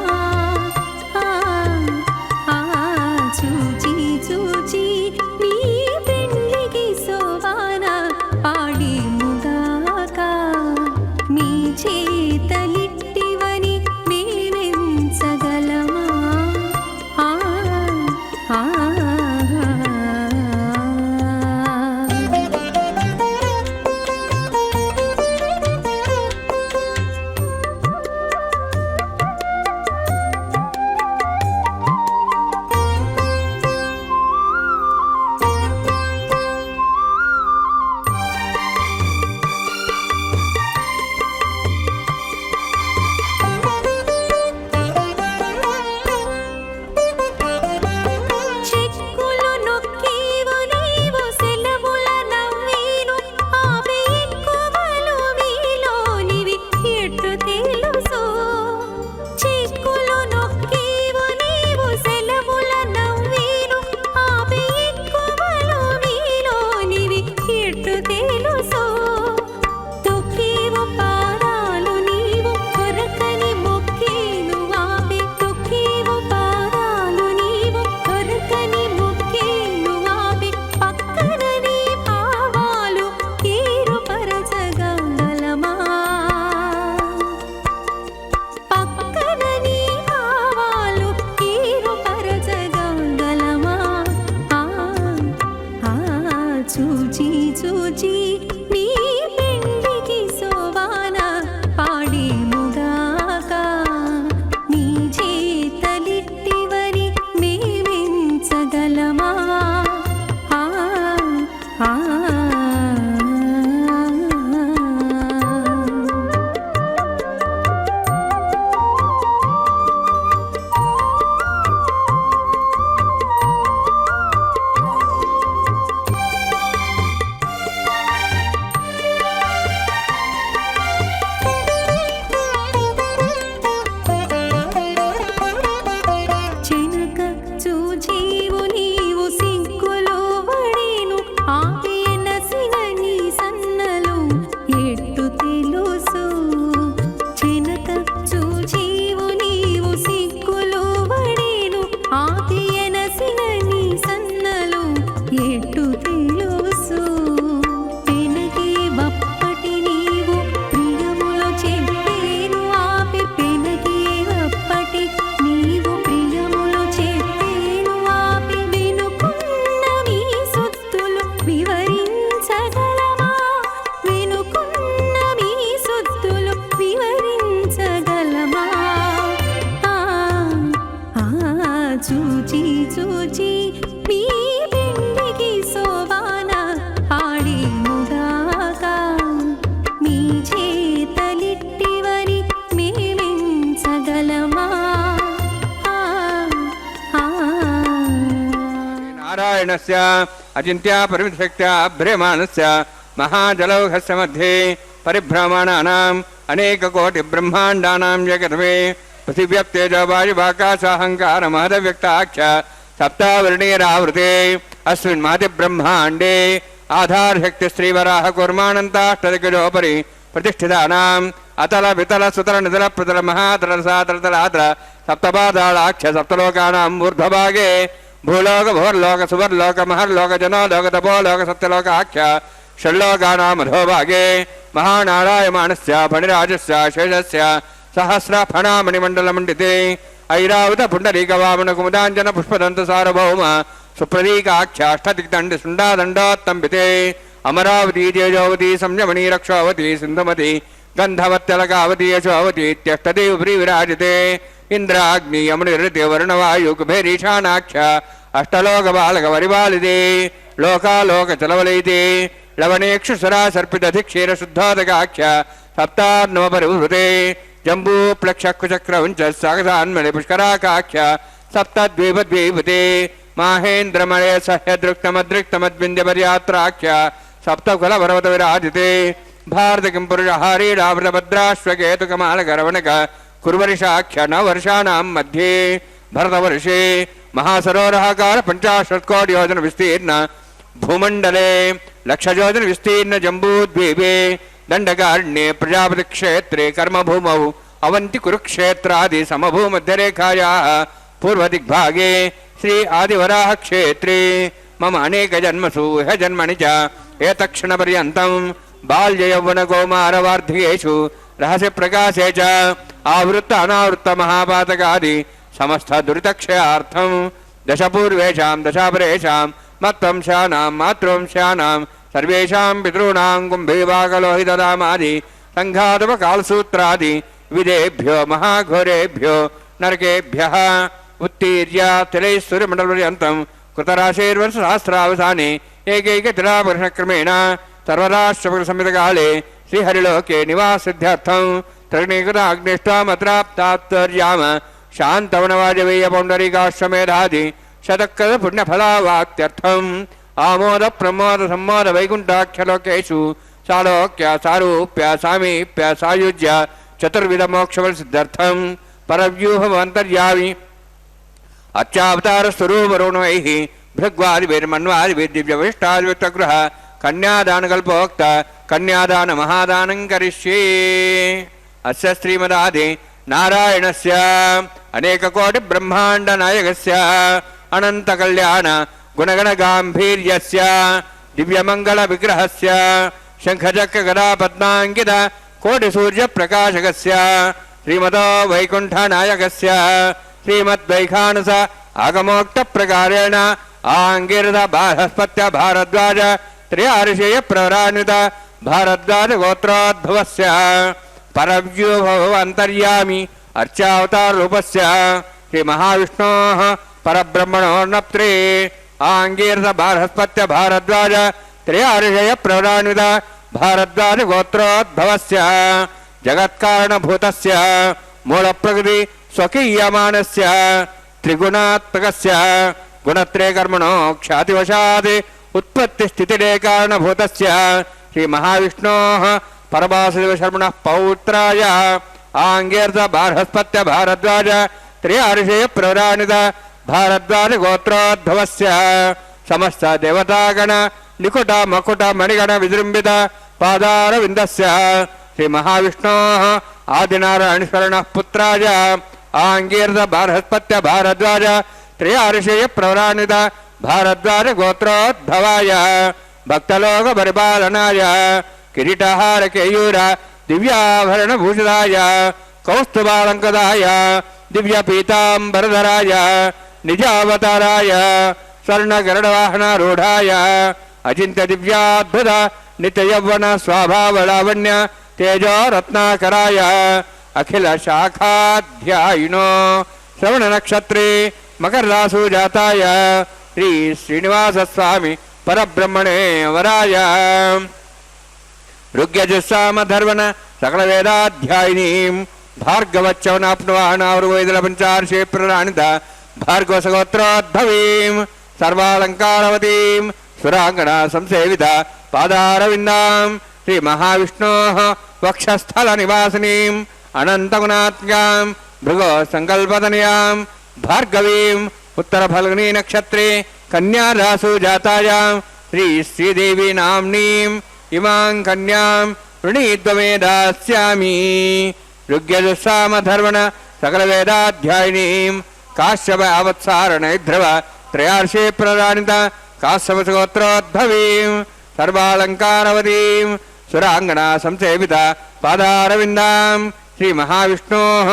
చూచి మీ పెండికి సోవాన పాడి ముగాక మీ చేతలిట్టివని మేమెంచగలమా नारायणस्य अचिन्त्या परिमितशक्त्या भ्रेमाणस्य महाजलौघस्य मध्ये परिभ्रमणानाम् अनेककोटिब्रह्माण्डानां जगद्वे पृथिव्यप्तेजो वायुवाकाशाहङ्कार महदव्यक्ताख्य सप्तावर्णीरावृते अस्मिन् महतिब्रह्माण्डे आधारशक्तिश्रीवराह कूर्माणन्ताष्टदिग्गजोपरि प्रतिष्ठितानाम् अतल वितल सुतल नितल प्रतल महातल सातल तलातल सप्तपादालाख्य सप्तलोकानां ऊर्ध्वभागे भूलोक भोर्लोक सुवर्लोक महर्लोक जनोलोक तपोलोक सत्यलोकाख्य षण्लोकानाम् अधोभागे महानारायमाणस्य फणिराजस्य शेषस्य सहस्रफणामणिमण्डलमण्डिते ऐरावत पुण्डरीकवामन कुमुदाञ्जन पुष्पदन्त सार्वभौम सुप्रतीकाख्याष्टदिग्दण्ड सुण्डादण्डोत्तम्बिते अमरावती तेजोवती संयमनी रक्षावती सिन्धुमती गन्धवत्यलकावती यशोवती इत्यष्टदे उपरि विराजते इंद्राग्नि यमुनिर्ते वर्णवायु कुबेरीशानाख्य अष्टलोकबालकवरिबालिते लोकालोकचलवलयिते लवणेक्षुसरा सर्पितधिक्षीरशुद्धोदकाख्य सप्तार्णवपरिवृते जम्बूप्लक्षकुचक्रवञ्च सागसान्मणि पुष्कराकाख्य सप्तद्वीपद्वीपते माहेन्द्रमणे सह्यदृक्तमदृक्तमद्विन्द्यपर्यात्राख्य सप्तकुलपर्वतविराजिते भारत किं पुरुषहारीडावृतभद्राश्वकेतुकमालकरवणक कुर्वरिषाख्य नववर्षाणां मध्ये भरतवर्षे महासरोवराकार 50 कोटियोजन विस्तीर्ण भूमण्डले लक्षयोजन विस्तीर्ण जम्बूद्वीपे दण्डकारण्ये प्रजापतिक्षेत्रे कर्मभूमौ अवन्ति कुरुक्षेत्रादि समभूमध्यरेखायाः पूर्वदिग्भागे श्री आदिवराह क्षेत्रे मम अनेक जन्मसु ह्य जन्मनि च एतक्षणपर्यन्तं बाल्ययौवनकौमारवार्धिकेषु रहस्य प्रकाशे च आवृत्त अनावृत्त महापातकादि समस्त दुरितक्षयार्थं दशपूर्वेषां दशापरेषां मत्वंशानां मातृवंशानां सर्वेषां पितॄणां कुम्भीभागलोहितदामादि सङ्घातपकालसूत्रादि विदेभ्यो महाघोरेभ्यो नरकेभ्यः उत्तीर्य तिलैश्वर्यमण्डलपर्यन्तं कृतराशेर्वर्षसहस्रावसाने एकैकतिलापरिक्रमेण सर्वराष्ट्रपतिसंहितकाले श्रीहरिलोके निवासिद्ध्यर्थं तृणीकृताग्निष्ठामत्राप्तात्तर्याम शान्तवनवाजवेयपौण्डरीकाश्वमेधादि शतक्रतपुण्यफलावाप्त्यर्थम् आमोद प्रमोद सम्मोद वैकुण्ठाख्यलोकेषु सालोक्य सारूप्य सामीप्य सायुज्य चतुर्विधमोक्षफलसिद्ध्यर्थं परव्यूहमन्तर्यामि अच्चावतारस्वरूपरुणैः भृग्वादिभिर्मन्वादिभिर्दिव्यविष्टादिवित्तगृह कन्यादानकल्पोक्त कन्यादान महादानं करिष्ये अस्य श्रीमदादि नारायणस्य अनेककोटिब्रह्माण्डनायकस्य अनन्तकल्याण गुणगणगाम्भीर्यस्य दिव्यमङ्गलविग्रहस्य शङ्खचक्रगदापद्माङ्कित कोटिसूर्यप्रकाशकस्य श्रीमतो वैकुण्ठनायकस्य श्रीमद्वैखानस आगमोक्तप्रकारेण आङ्गिरद बाहस्पत्य भारद्वाज त्रयार्षेय प्रवरान्वित भारद्वाज गोत्रोद्भवस्य परव्यूहवन्तर्यामि अर्चावताररूपस्य श्रीमहाविष्णोः परब्रह्मणोर्नप्त्रे आङ्गिरद बाहस्पत्य भारद्वाज त्रयार्षेय प्रवरान्वित भारद्वाज गोत्रोद्भवस्य जगत्कारणभूतस्य मूलप्रकृति स्वकीयमानस्य त्रिगुणात्मकस्य गुणत्रय कर्मणो ख्यातिवशात् उत्पत्तिस्थितिरे कारणभूतस्य श्रीमहाविष्णोः परवासुदेवशर्मणः पौत्राय आङ्गीर्ध बार्हस्पत्य भारद्वाज त्रयार्षेय प्रवरान्वित भारद्वाज गोत्रोद्भवस्य समस्त देवतागण निकुट मकुट मणिगण विजृम्भित पादारविन्दस्य श्रीमहाविष्णोः आदिनारायणशरणः पुत्राय आङ्गीर्ध बार्हस्पत्य भारद्वाज त्रयार्षेय प्रवरान्वित भारद्वाज गोत्रोद्भवाय भक्तलोक परिपालनाय किरीटहार केयूर दिव्याभरणभूषिताय कौस्तुभालङ्कृताय दिव्यपीताम्बरधराय निजावताराय स्वर्णगरुडवाहनारूढाय अचिन्त्य दिव्याद्भुत नित्ययौवन स्वाभावलावण्य तेजो रत्नाकराय अखिल शाखाध्यायिनो श्रवण नक्षत्रे मकररासु जाताय श्री श्रीनिवास स्वामी परब्रह्मणे वराय ऋग्यजुस्साम धर्वण सकल वेदाध्यायिनीं भार्गवच्चवनाप्नुवाणावृवैदल पंचार्षे प्रराणित भार्गवसगोत्रोद्भवीं సర్వాలంకారవతీం సురాంగణ సంసేవిత పాదారవిందాం శ్రీ మహావిష్ణోః వక్షస్థల నివాసినీం అనంతగుణాత్మ్యాం భృగో సంకల్పతనయాం భార్గవీం ఉత్తర ఫల్గుని నక్షత్రే కన్యా రాసు జాతాయాం శ్రీ శ్రీదేవి నామ్నీం ఇమాం కన్యాం వృణీత్వమే దాస్యామి. ఋగ్యజుస్సామధర్వణ సకల వేదాధ్యాయినీం కాశ్యప అవత్సారణైధ్రవ త్రయార్షే ప్రదానిత కాశ్యపగోత్రోద్భవీం సర్వాలంకారవతీం సురాంగణ సంసేవిత పాదారవిందాం శ్రీ మహావిష్ణోః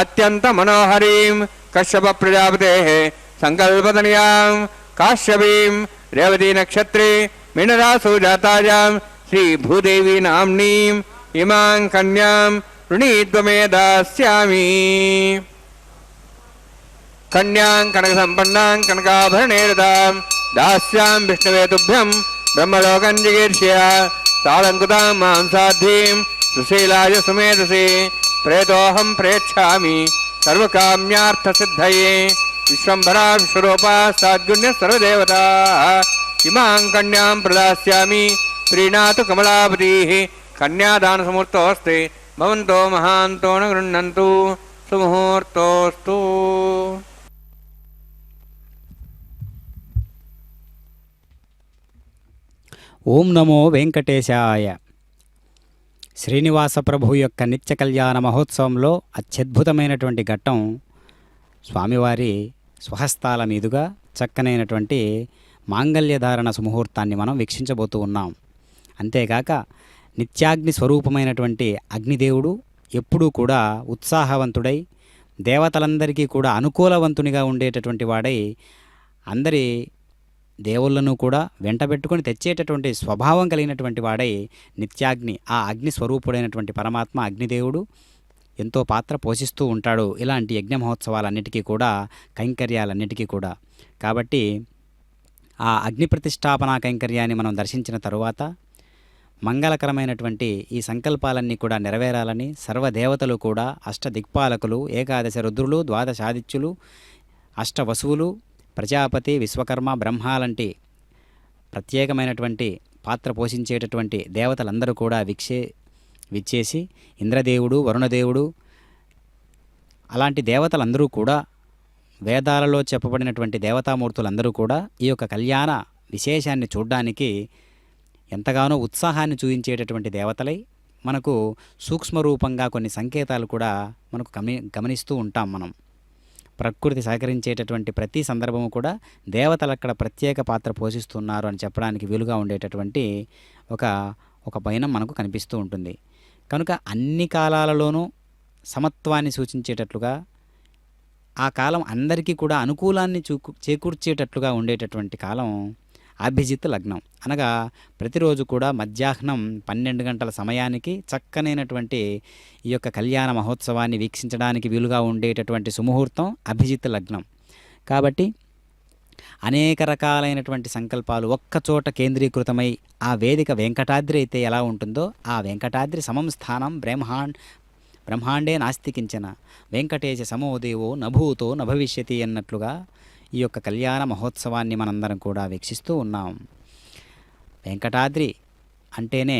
అత్యంత మనోహరీం కశ్యప ప్రజాపతేః సంకల్పతనయాం కాశ్యపీం రేవతీ నక్షత్రే మీనరాసు జాతాయాం శ్రీ భూదేవి నామ్నీం ఇమాం కన్యాం వృణీత్వమే దాస్యామి. కన్యాం కనక సంపన్నాం కనకాభరణేరదాం దాస్యాం విష్ణవే తుభ్యం బ్రహ్మలోకం జిగీర్ష్య తాళంకుతాం మాం సాధ్వీం సుశీలాయ సుమేధసి ప్రేతోహం ప్రేచ్ఛామి సర్వకామ్యార్థసిద్ధయే విశ్వంభరా విశ్వరూపా సాద్గుణ్య సర్వదేవతా ఇమాం కన్యాం ప్రదాస్యామి ప్రీణాతు కమలాపతీః. కన్యాదాన సమూర్తోऽస్తి భవంతో మహాంతో న గృహ్ణन्तు సుముహూర్తోస్తు. ఓం నమో వెంకటేశాయ. శ్రీనివాస ప్రభు యొక్క నిత్య కళ్యాణ మహోత్సవంలో అత్యద్భుతమైనటువంటి ఘట్టం స్వామివారి స్వహస్తాల మీదుగా చక్కనైనటువంటి మాంగళ్యధారణ సుముహూర్తాన్ని మనం వీక్షించబోతూ ఉన్నాం. అంతేగాక నిత్యాగ్ని స్వరూపమైనటువంటి అగ్నిదేవుడు ఎప్పుడూ కూడా ఉత్సాహవంతుడై దేవతలందరికీ కూడా అనుకూలవంతునిగా ఉండేటటువంటి వాడై అందరి దేవుళ్ళను కూడా వెంటబెట్టుకొని తెచ్చేటటువంటి స్వభావం కలిగినటువంటి వాడై నిత్యాగ్ని ఆ అగ్ని స్వరూపుడైనటువంటి పరమాత్మ అగ్నిదేవుడు ఎంతో పాత్ర పోషిస్తూ ఉంటాడు ఇలాంటి యజ్ఞ మహోత్సవాలన్నిటికీ కూడా కైంకర్యాలన్నిటికీ కూడా. కాబట్టి ఆ అగ్ని ప్రతిష్టాపనా కైంకర్యాన్ని మనం దర్శించిన తరువాత మంగళకరమైనటువంటి ఈ సంకల్పాలన్నీ కూడా నెరవేరాలని సర్వదేవతలు కూడా అష్టదిక్పాలకులు ఏకాదశ రుద్రులు ద్వాదశాదిత్యులు అష్టవసువులు ప్రజాపతి విశ్వకర్మ బ్రహ్మ లాంటి ప్రత్యేకమైనటువంటి పాత్ర పోషించేటటువంటి దేవతలందరూ కూడా విచ్చేసి ఇంద్రదేవుడు వరుణదేవుడు అలాంటి దేవతలందరూ కూడా వేదాలలో చెప్పబడినటువంటి దేవతామూర్తులందరూ కూడా ఈ యొక్క కళ్యాణ విశేషాన్ని చూడడానికి ఎంతగానో ఉత్సాహాన్ని చూపించేటటువంటి దేవతలై మనకు సూక్ష్మరూపంగా కొన్ని సంకేతాలు కూడా మనకు గమనిస్తూ ఉంటాం. మనం ప్రకృతి సహకరించేటటువంటి ప్రతి సందర్భము కూడా దేవతలు అక్కడ ప్రత్యేక పాత్ర పోషిస్తున్నారు అని చెప్పడానికి వీలుగా ఉండేటటువంటి ఒక పయనం మనకు కనిపిస్తూ ఉంటుంది. కనుక అన్ని కాలాలలోనూ సమత్వాన్ని సూచించేటట్లుగా ఆ కాలం అందరికీ కూడా అనుకూలాన్ని చేకూర్చేటట్లుగా ఉండేటటువంటి కాలం అభిజిత్ లగ్నం. అనగా ప్రతిరోజు కూడా మధ్యాహ్నం 12 గంటల సమయానికి చక్కనైనటువంటి ఈ యొక్క కళ్యాణ మహోత్సవాన్ని వీక్షించడానికి వీలుగా ఉండేటటువంటి సుముహూర్తం అభిజిత్ లగ్నం. కాబట్టి అనేక రకాలైనటువంటి సంకల్పాలు ఒక్కచోట కేంద్రీకృతమై ఆ వేదిక వెంకటాద్రి అయితే ఎలా ఉంటుందో ఆ వెంకటాద్రి సమం స్థానం బ్రహ్మాండే నాస్తికించిన వెంకటేశ సమోదేవో నభూతో నభవిష్యతి అన్నట్లుగా ఈ యొక్క కళ్యాణ మహోత్సవాన్ని మనందరం కూడా వీక్షిస్తూ ఉన్నాం. వెంకటాద్రి అంటేనే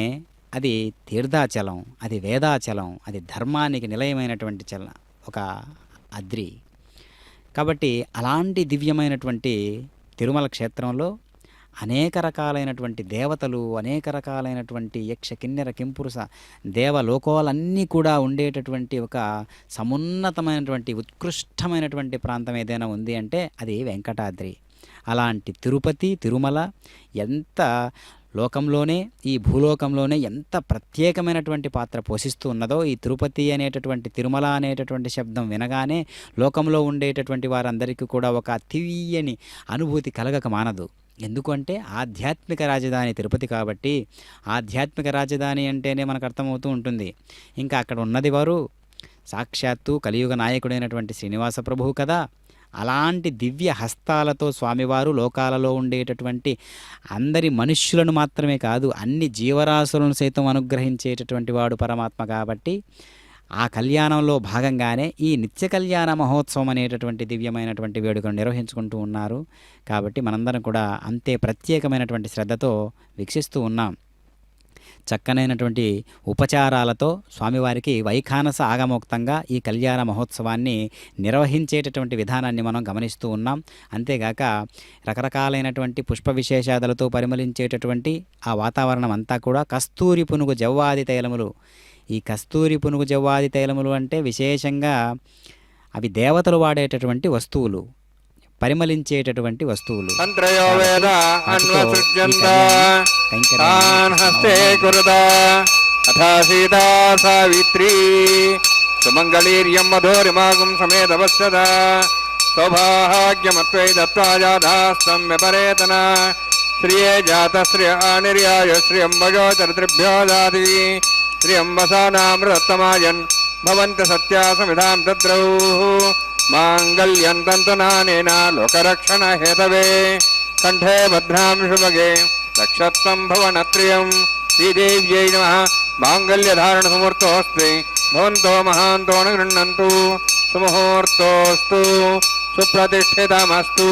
అది తీర్థాచలం, అది వేదాచలం, అది ధర్మానికి నిలయమైనటువంటి ఒక అద్రి. కాబట్టి అలాంటి దివ్యమైనటువంటి తిరుమల క్షేత్రంలో అనేక రకాలైనటువంటి దేవతలు, అనేక రకాలైనటువంటి యక్ష కిన్నెర కింపురుష దేవలోకాలన్నీ కూడా ఉండేటటువంటి ఒక సమున్నతమైనటువంటి ఉత్కృష్టమైనటువంటి ప్రాంతం ఏదైనా ఉంది అంటే అది వెంకటాద్రి. అలాంటి తిరుపతి తిరుమల ఎంత లోకంలోనే ఈ భూలోకంలోనే ఎంత ప్రత్యేకమైనటువంటి పాత్ర పోషిస్తూ ఉన్నదో ఈ తిరుపతి అనేటటువంటి తిరుమల అనేటటువంటి శబ్దం వినగానే లోకంలో ఉండేటటువంటి వారందరికీ కూడా ఒక తీయని అనుభూతి కలగక మానదు. ఎందుకంటే ఆధ్యాత్మిక రాజధాని తిరుపతి కాబట్టి ఆధ్యాత్మిక రాజధాని అంటేనే మనకు అర్థమవుతూ ఉంటుంది. ఇంకా అక్కడ ఉన్నది వారు సాక్షాత్తు కలియుగ నాయకుడైనటువంటి శ్రీనివాస ప్రభువు కదా. అలాంటి దివ్య హస్తాలతో స్వామివారు లోకాలలో ఉండేటటువంటి అందరి మనుష్యులను మాత్రమే కాదు అన్ని జీవరాశులను సైతం అనుగ్రహించేటటువంటి వాడు పరమాత్మ కాబట్టి ఆ కళ్యాణంలో భాగంగానే ఈ నిత్య కళ్యాణ మహోత్సవం అనేటటువంటి దివ్యమైనటువంటి వేడుకను నిర్వహించుకుంటూ ఉన్నారు. కాబట్టి మనందరం కూడా అంతే ప్రత్యేకమైనటువంటి శ్రద్ధతో వీక్షిస్తూ ఉన్నాం. చక్కనైనటువంటి ఉపచారాలతో స్వామివారికి వైఖానస ఆగమోక్తంగా ఈ కళ్యాణ మహోత్సవాన్ని నిర్వహించేటటువంటి విధానాన్ని మనం గమనిస్తూ ఉన్నాం. అంతేగాక రకరకాలైనటువంటి పుష్ప విశేషాదులతో పరిమళించేటటువంటి ఆ వాతావరణం అంతా కూడా కస్తూరి పునుగు జవ్వాది తైలములు. ఈ కస్తూరి పునుగు జవ్వాది తైలములు అంటే విశేషంగా అవి దేవతలు వాడేటటువంటి వస్తువులు, పరిమళించేటటువంటి వస్తువులు. తంత్రయో వేద అన్వసృజ్యంత కైంకర్యాన్ని తాన్ హస్తే కురుదా అథా సీతా సావిత్రీ సుమంగళీర్యం మధోరిమాగం సమేతవస్యద సౌభాగ్యమత్వై దత్వాజాధాస్తం వ్యపరేతన శ్రియే జాత శ్రియ నిర్యాయ శ్రియంబజో చరిత్రిభ్యో దాతి శ్రియంబసానామృతమాయన్ భవంతి సత్యా సమిధాం తద్రౌ మాంగళ్యం తంతునానేన లోకరక్షణ హేతవే కంఠే భద్రాం శుభగే రక్షత్వం భవనత్రియం శ్రీదేవ్యై నమః. మాంగళ్యధారణ సుముహూర్తోస్తి భవంతో మహాంతో న గృహ్ణन्तు సుముహూర్తోస్తు సుప్రతిష్ఠితమస్తు.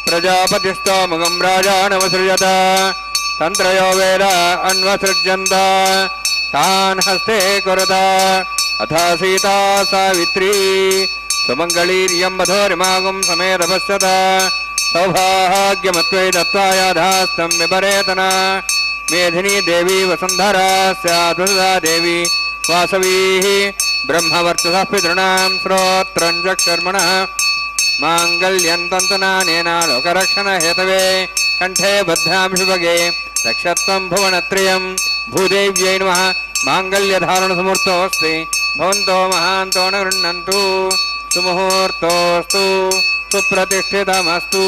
ప్రజాపతిస్తోముఖం రాజానవసృజత తంత్రయో వేద అన్వసృజ్యంత తాన్ హస్తే కురుత అథా సీతా సావిత్రీ సుమంగళీర్యం మధోరిమాగం సమేతపశ్యత సౌభాగ్యమత్వై దత్వాయాధాస్తం విపరేతన మేధినీ దేవీ వసుంధరా స్యాత్ వసుధా దేవీ వాసవీ బ్రహ్మవర్చసః పితॄణాం శ్రోత్రం చక్షుర్మణః మాంగళ్యం తంతునానేన లోకరక్షణ హేతవే కంఠే బద్ధాం శుభగే రక్షత్వం భువనత్రయం భూదేవ్యై నమః. మాంగళ్యధారణ సుముహూర్తోస్తి భవంతో మహాంతో న గృహ్ణन्तు సుముహూర్తోస్తు సుప్రతిష్ఠితమస్తు.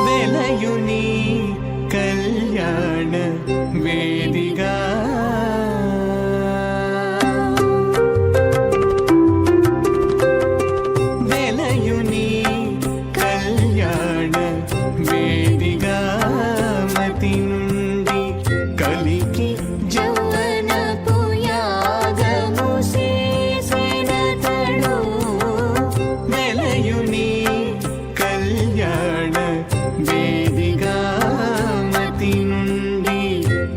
వెలయుని కళ్యాణ వేదిగా వెలయుని కళ్యాణ వేదిగా మతి నుండి కలికి జౌవనపు యాగము చేసినతడు వెలయుని కళ్యాణ వేదిగా మతి నుండి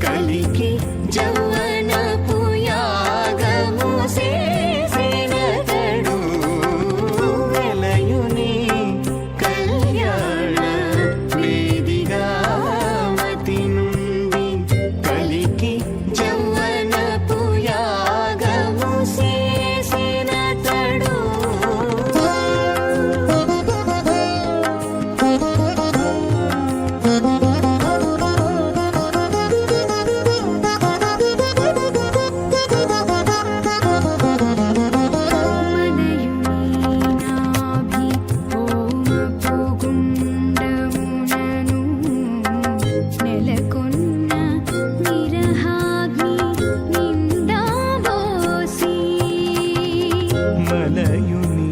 కలికి జౌవనపు యాగము చేసినతడు వెలయుని కళ్యాణ వేదిగా మతి నుండి కలికి జౌవనపు యాగము చేసినతడు మనయునాభి హోమపు గుండమునను నెలకొన్న విరహాగ్ని నిండా బోసి మలయుని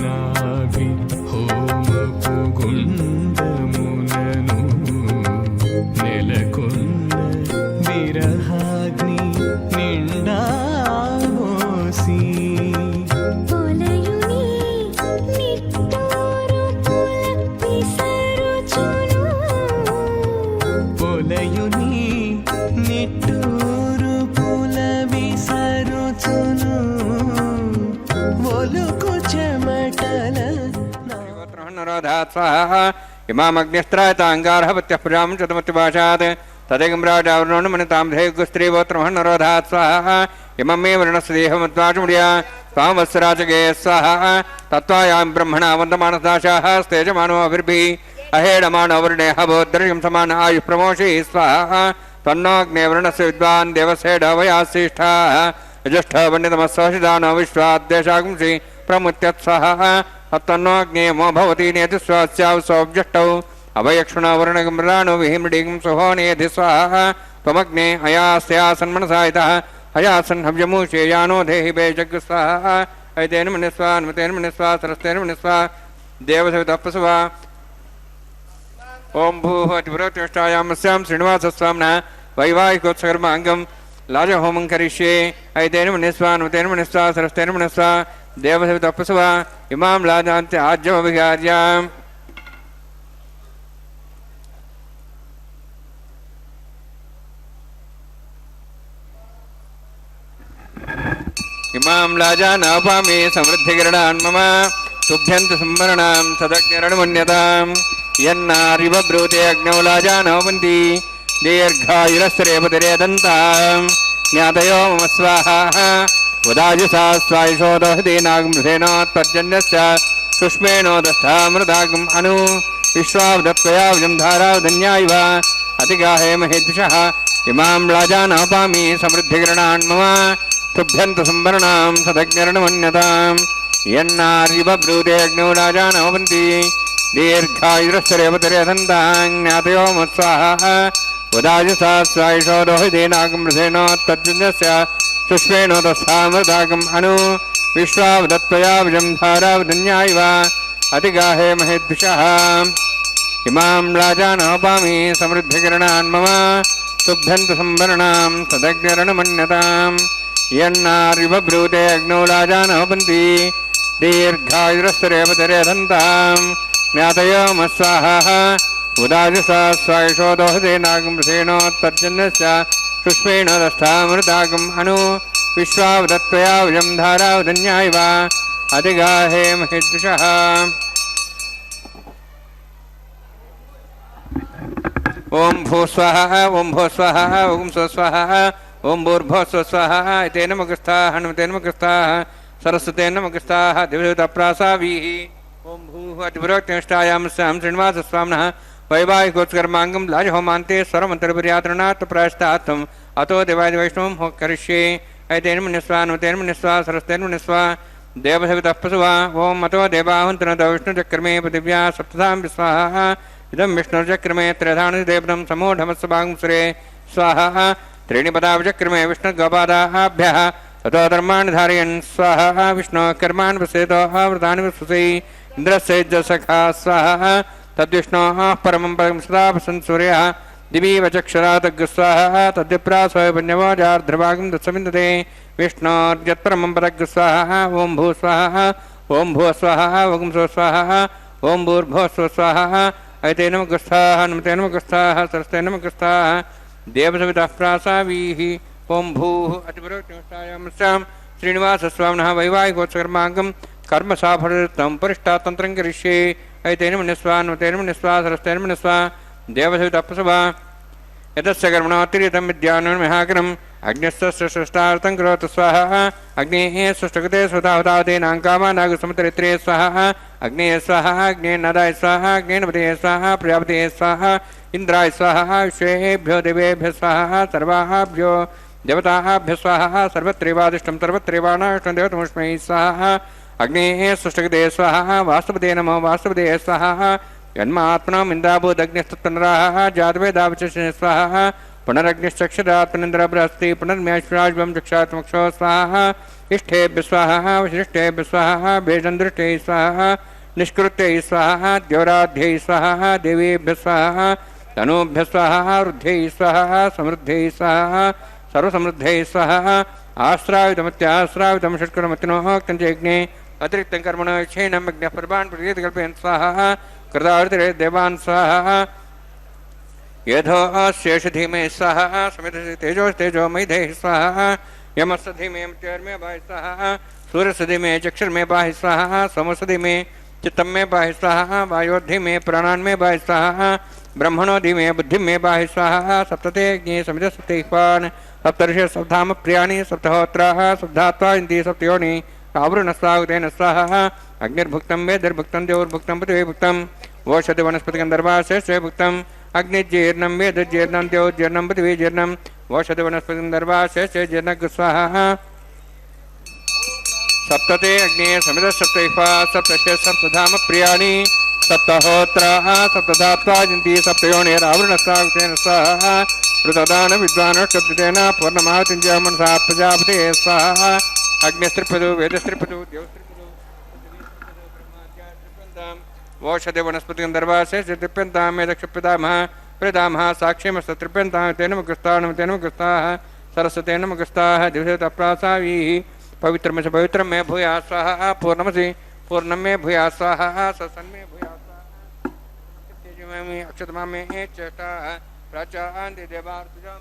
నాభి హోమపు గుండమునను నెలకొన్న విరహాగ్ని నిండా మోసి పొలయుని నిట్టూరు పుల విసరుచును పొలయుని నిట్టూరు పుల విసరుచును ఒలుకు చెమటల నరోధాత్ స్వాహ ఇమామగ్నిస్త్రాయతాంగారః ప్రజాం చతుమత్తిభాషాత్ తదేకం రాజావరణోను మణితాం ధేయగుస్త్రీవోత్రమహన్ నరోధాత్ స్వాహ ఇమం మే వరుణస్య దేహమద్వాచముడియా త్వాం వత్సరాచకే స్వాహ తత్వాయాం బ్రహ్మణా వందమానదాశాః స్తేజమానో అభిర్భిః అహేడమానో వరుణేః భోద్రయం సమాన ఆయుః ప్రమోషి స్వాహ తన్నోగ్నే వరుణస్య విద్వాన్ దేవసేడవయాశ్రేష్ఠాః యజుష్ఠ పండితమస్వశిదానో విశ్వాద్దేశాగుంసి ప్రముత్యత్ స్వాహ తన్నోగ్నేయమో భవతి నేతి స్వాస్యావ్ సౌభ్యష్టౌ अभयक्षुणो वरुणगम्राणो विहिमृडिगं सुहोनेधि स्वाहा त्वमग्ने अयास्यासन्मनसायितः अयासन् हव्यमूषेयानो देहि वेजग् स्वाहा ऐतेन मनिस्वा नुतेन मनिस्वा सरस्तेन मनिस्वा देवसवितप्पसुवा ओम भूः अतिपुरोत्तिष्ठायामस्यां श्रीनिवासस्वामिनः वैवाहिकोत्सकर्माङ्गं लाजहोमं करिष्ये ऐतेन मनिस्वा नुतेन मनिस्वा सरस्तेन मनिस्वा देवसवितप्पसुवा इमां लाजान्त्य आज्यमभिगार्याम् इमां लाजानापामि समृद्धिकिरणान् मम तुभ्यन्त संवरणां सदग्निरणमन्यताम् यन्नारिव ब्रूते अग्नौ लाजानोपन्ति दीर्घायुरस्त्रेपतिरेदन्ताम् ज्ञातयो मम स्वाहा उदाजुषा स्वायुषो दहदीनागमृथेनोत्पर्जन्यस्य सुष्मेणोदस्थामृतागम् अनु विश्वावदत्वयावजं धारावधन्या इव अतिगाहे महेद्विषः इमां लाजानापामि समृद्धिकिरणान् मम तुभ्यन्त संवरणां सदग्निरणमन्यताम् यन्नारिव ब्रूते अग्नौ लाजानोपन्ति दीर्घायुरस्त्रेपतिरेदन्ताम् ज्ञातयो मम स्वाहा उदाजुषा स्वायुषो दहदीनागमृथेनोत्पर्जन्यस्य सुष्मेणोदस्थामृतागम् अनु विश्वावदत्वयावजं धारावधन्या इव अतिगाहे महेद्विषः इमां लाजानोपामि समृद्धिकिरणान् मम तुभ्यन्त संवरणां सदग्निरणमन्यताम् यन्नारिव ब्रूते अग्नौ लाजानोपन्ति दीर्घायुरस्त्रेपतिरेदन्ताम् ज्ञातयो मम स्वाहा उदाजुषा स्वायुषो दहदीनागमृथेनोत्पर्जन्यस्य सुष्मेणोदस्थामृतागम् अनु विश्वावदत्वयावजं धारावधन्या इव अतिगाहे महेद्विषः ओम भू स्वाहा ओम भो स्वाहा ओम स्व स्वाहा ओम भूर्भुवः स्व स्वाहा तेन मगस्थाः हनुमतेन मगस्थाः सरस्वतेन मगस्थाः दिवसप्रासावीः ओम भूः अतिपुरोक्तिष्ठायामस्यां श्रीनिवासस्वामिनः वैवाहिकोत्सकर्माङ्गं लाजहोमान्ते स्वरमन्त्रपर्यात्रणात् प्रायश्चित्तम् अतो देवादि वैष्णवं करिष्ये ऐतेन मन्यस्वा नुतेन मन्यस्वा सरस्तेन मन्यस्वा देवसवितः पशुवा ओम अतो देवाहुन्तनत विष्णुचक्रमे पृथिव्या सप्तधां स्वाहा इदं विष्णुचक्रमे त्रिधानदेवतं समूढमस्वागं सुरे स्वाहा त्रीणि पदावचक्रमे विष्णुगोपादाभ्यः ततो धर्माणि धारयन् स्वाहा विष्णोः कर्माणि पश्येतो वृतानि वसुसै इन्द्रस्य सखा स्वाहा तद्विष्णोः परमं पदं सदा वसन् सूर्यः दिवि वचक्षरातग् स्वाहा तद्विप्रासो पुण्यवोजार्ध्रभागं दत्समिन्दते विष्णोर्यत्परमं पदग् स्वाहा ओम भू स्वाहा ओम भुवः स्वाहा ओम स्व स्वाहा ओम भूर्भुवः स्व स्वाहा ऐतेन मगस्थाः हनुमतेन मगस्थाः सरस्तेन मगस्थाः देवसवितः प्रासावीः ओम भूः अतिपुरोक्तिष्ठायामस्यां श्रीनिवासस्वामिनः वैवाहिकोत्सकर्माङ्गं कर्मसाफलतं परिष्टातन्त्रं करिष्ये ऐतेन मन्यस्वा नुतेन मन्यस्वा सरस्तेन मन्यस्वा देवसवितः पशुवा यतस्य कर्मणोऽतिरितं विद्यान्महाकरम् अग्निस्तस्य सृष्टार्थं करोतु स्वाहा अग्नेः सृष्टकृते स्वताहुतावतेनां कामानागसमुद्रित्रे स्वाहा अग्नेय स्वाहा अग्नेन्नदाय स्वाहा अग्नेनपतये स्वाहा प्रजापतये स्वाहा इन्द्राय स्वाहा विश्वेभ्यो देवेभ्यः स्वाहा सर्वाभ्यो देवताभ्यः स्वाहा सर्वत्रैवादिष्टं सर्वत्रैवानाष्टं देवतमस्मै स्वाहा अग्नेः सृष्टकृते स्वाहा वास्तुपदे नमो वास्तुपदे स्वाहा जन्मात्मनम् इन्द्राभूदग्निस्तत्पुनराः जातवेदावचषे स्वाहा पुनरग्निश्चक्षुरात्मनिन्द्र बृहस्पति पुनर्म्याश्वराज्वं चक्षात्मक्षो स्वाहा इष्टेभ्यः स्वाहा वशिष्ठेभ्यः स्वाहा भेषन्दृष्टैः स्वाहा निष्कृत्यै स्वाहा द्योराध्यै स्वाहा देवीभ्यः स्वाहा तनूभ्यः स्वाहा वृद्ध्यै स्वाहा समृद्ध्यै स्वाहा सर्वसमृद्ध्यै स्वाहा आश्रावितमत्याश्रावितं षट्कर्मतिनोः कञ्चयज्ञे अतिरिक्तं कर्मणो क्षीणं यज्ञः पर्वान् प्रतीतिकल्पयन् स्वाहा कृतावृतिरे देवान् स्वाहा यथो शेषधीमे स्वाहा समिधि तेजोमयधे स्वाहा यमस्धीमे मृत्युर्मे पाहि स्वाहा सूर्यसधीमे चक्षुर्मे पाहि स्वाहा सोमसधीमे चित्तं मे पाहि स्वाहा वायोधीमे प्राणान्मे पाहि स्वाहा ब्रह्मणोधीमे बुद्धिं पाहि स्वाहा सप्तते ज्ञे समिध सप्तैपान् सप्तर्षि सप्ताम प्रियाणि सप्तहोत्राः सप्तात्वा इन्दी सप्तयोनि आवृणस्वागतेन स्वाहा अग्निर्भुक्तं वेदिर्भुक्तं देवोर्भुक्तं पृथिवीभुक्तं वोषधि वनस्पतिगन्धर्वाशेषे भुक्तम् अग्निजीर्णं वेदजीर्णं देवजीर्णं पृथिवीजीर्णं वोषधि वनस्पतिगन्धर्वाशेषे जीर्णं स्वाहा सप्तते अग्ने समिध सप्तैपा सप्तशे सप्तधाम प्रियाणि सप्तहोत्राः सप्तधात्वा जन्ति सप्तयोनिरावृणस्तावतेन स्वाहा ऋतदान विद्वानोष्टब्देन पूर्णमाहुतिञ्च मनसा प्रजापते स्वाहा अग्निस्त्रिपदो वेदस्त्रिपदो देवस्त्रिपदो वोषधे वनस्पति दर्भासे तृप्यन्तां मे दक्षपितामह प्रदामः साक्ष्यमस्तृप्यन्तां तेन मुखस्ताः सरस्वतेन मुखस्ताः दिवसे तप्रासावीः पवित्रमसि पवित्रं मे भूया स्वाहा पूर्णमसि पूर्णं मे भूया स्वाहा सन्मे भूया स्वाहा अक्षतमा मे चेष्टाः प्राचान्ति देवार्तुजा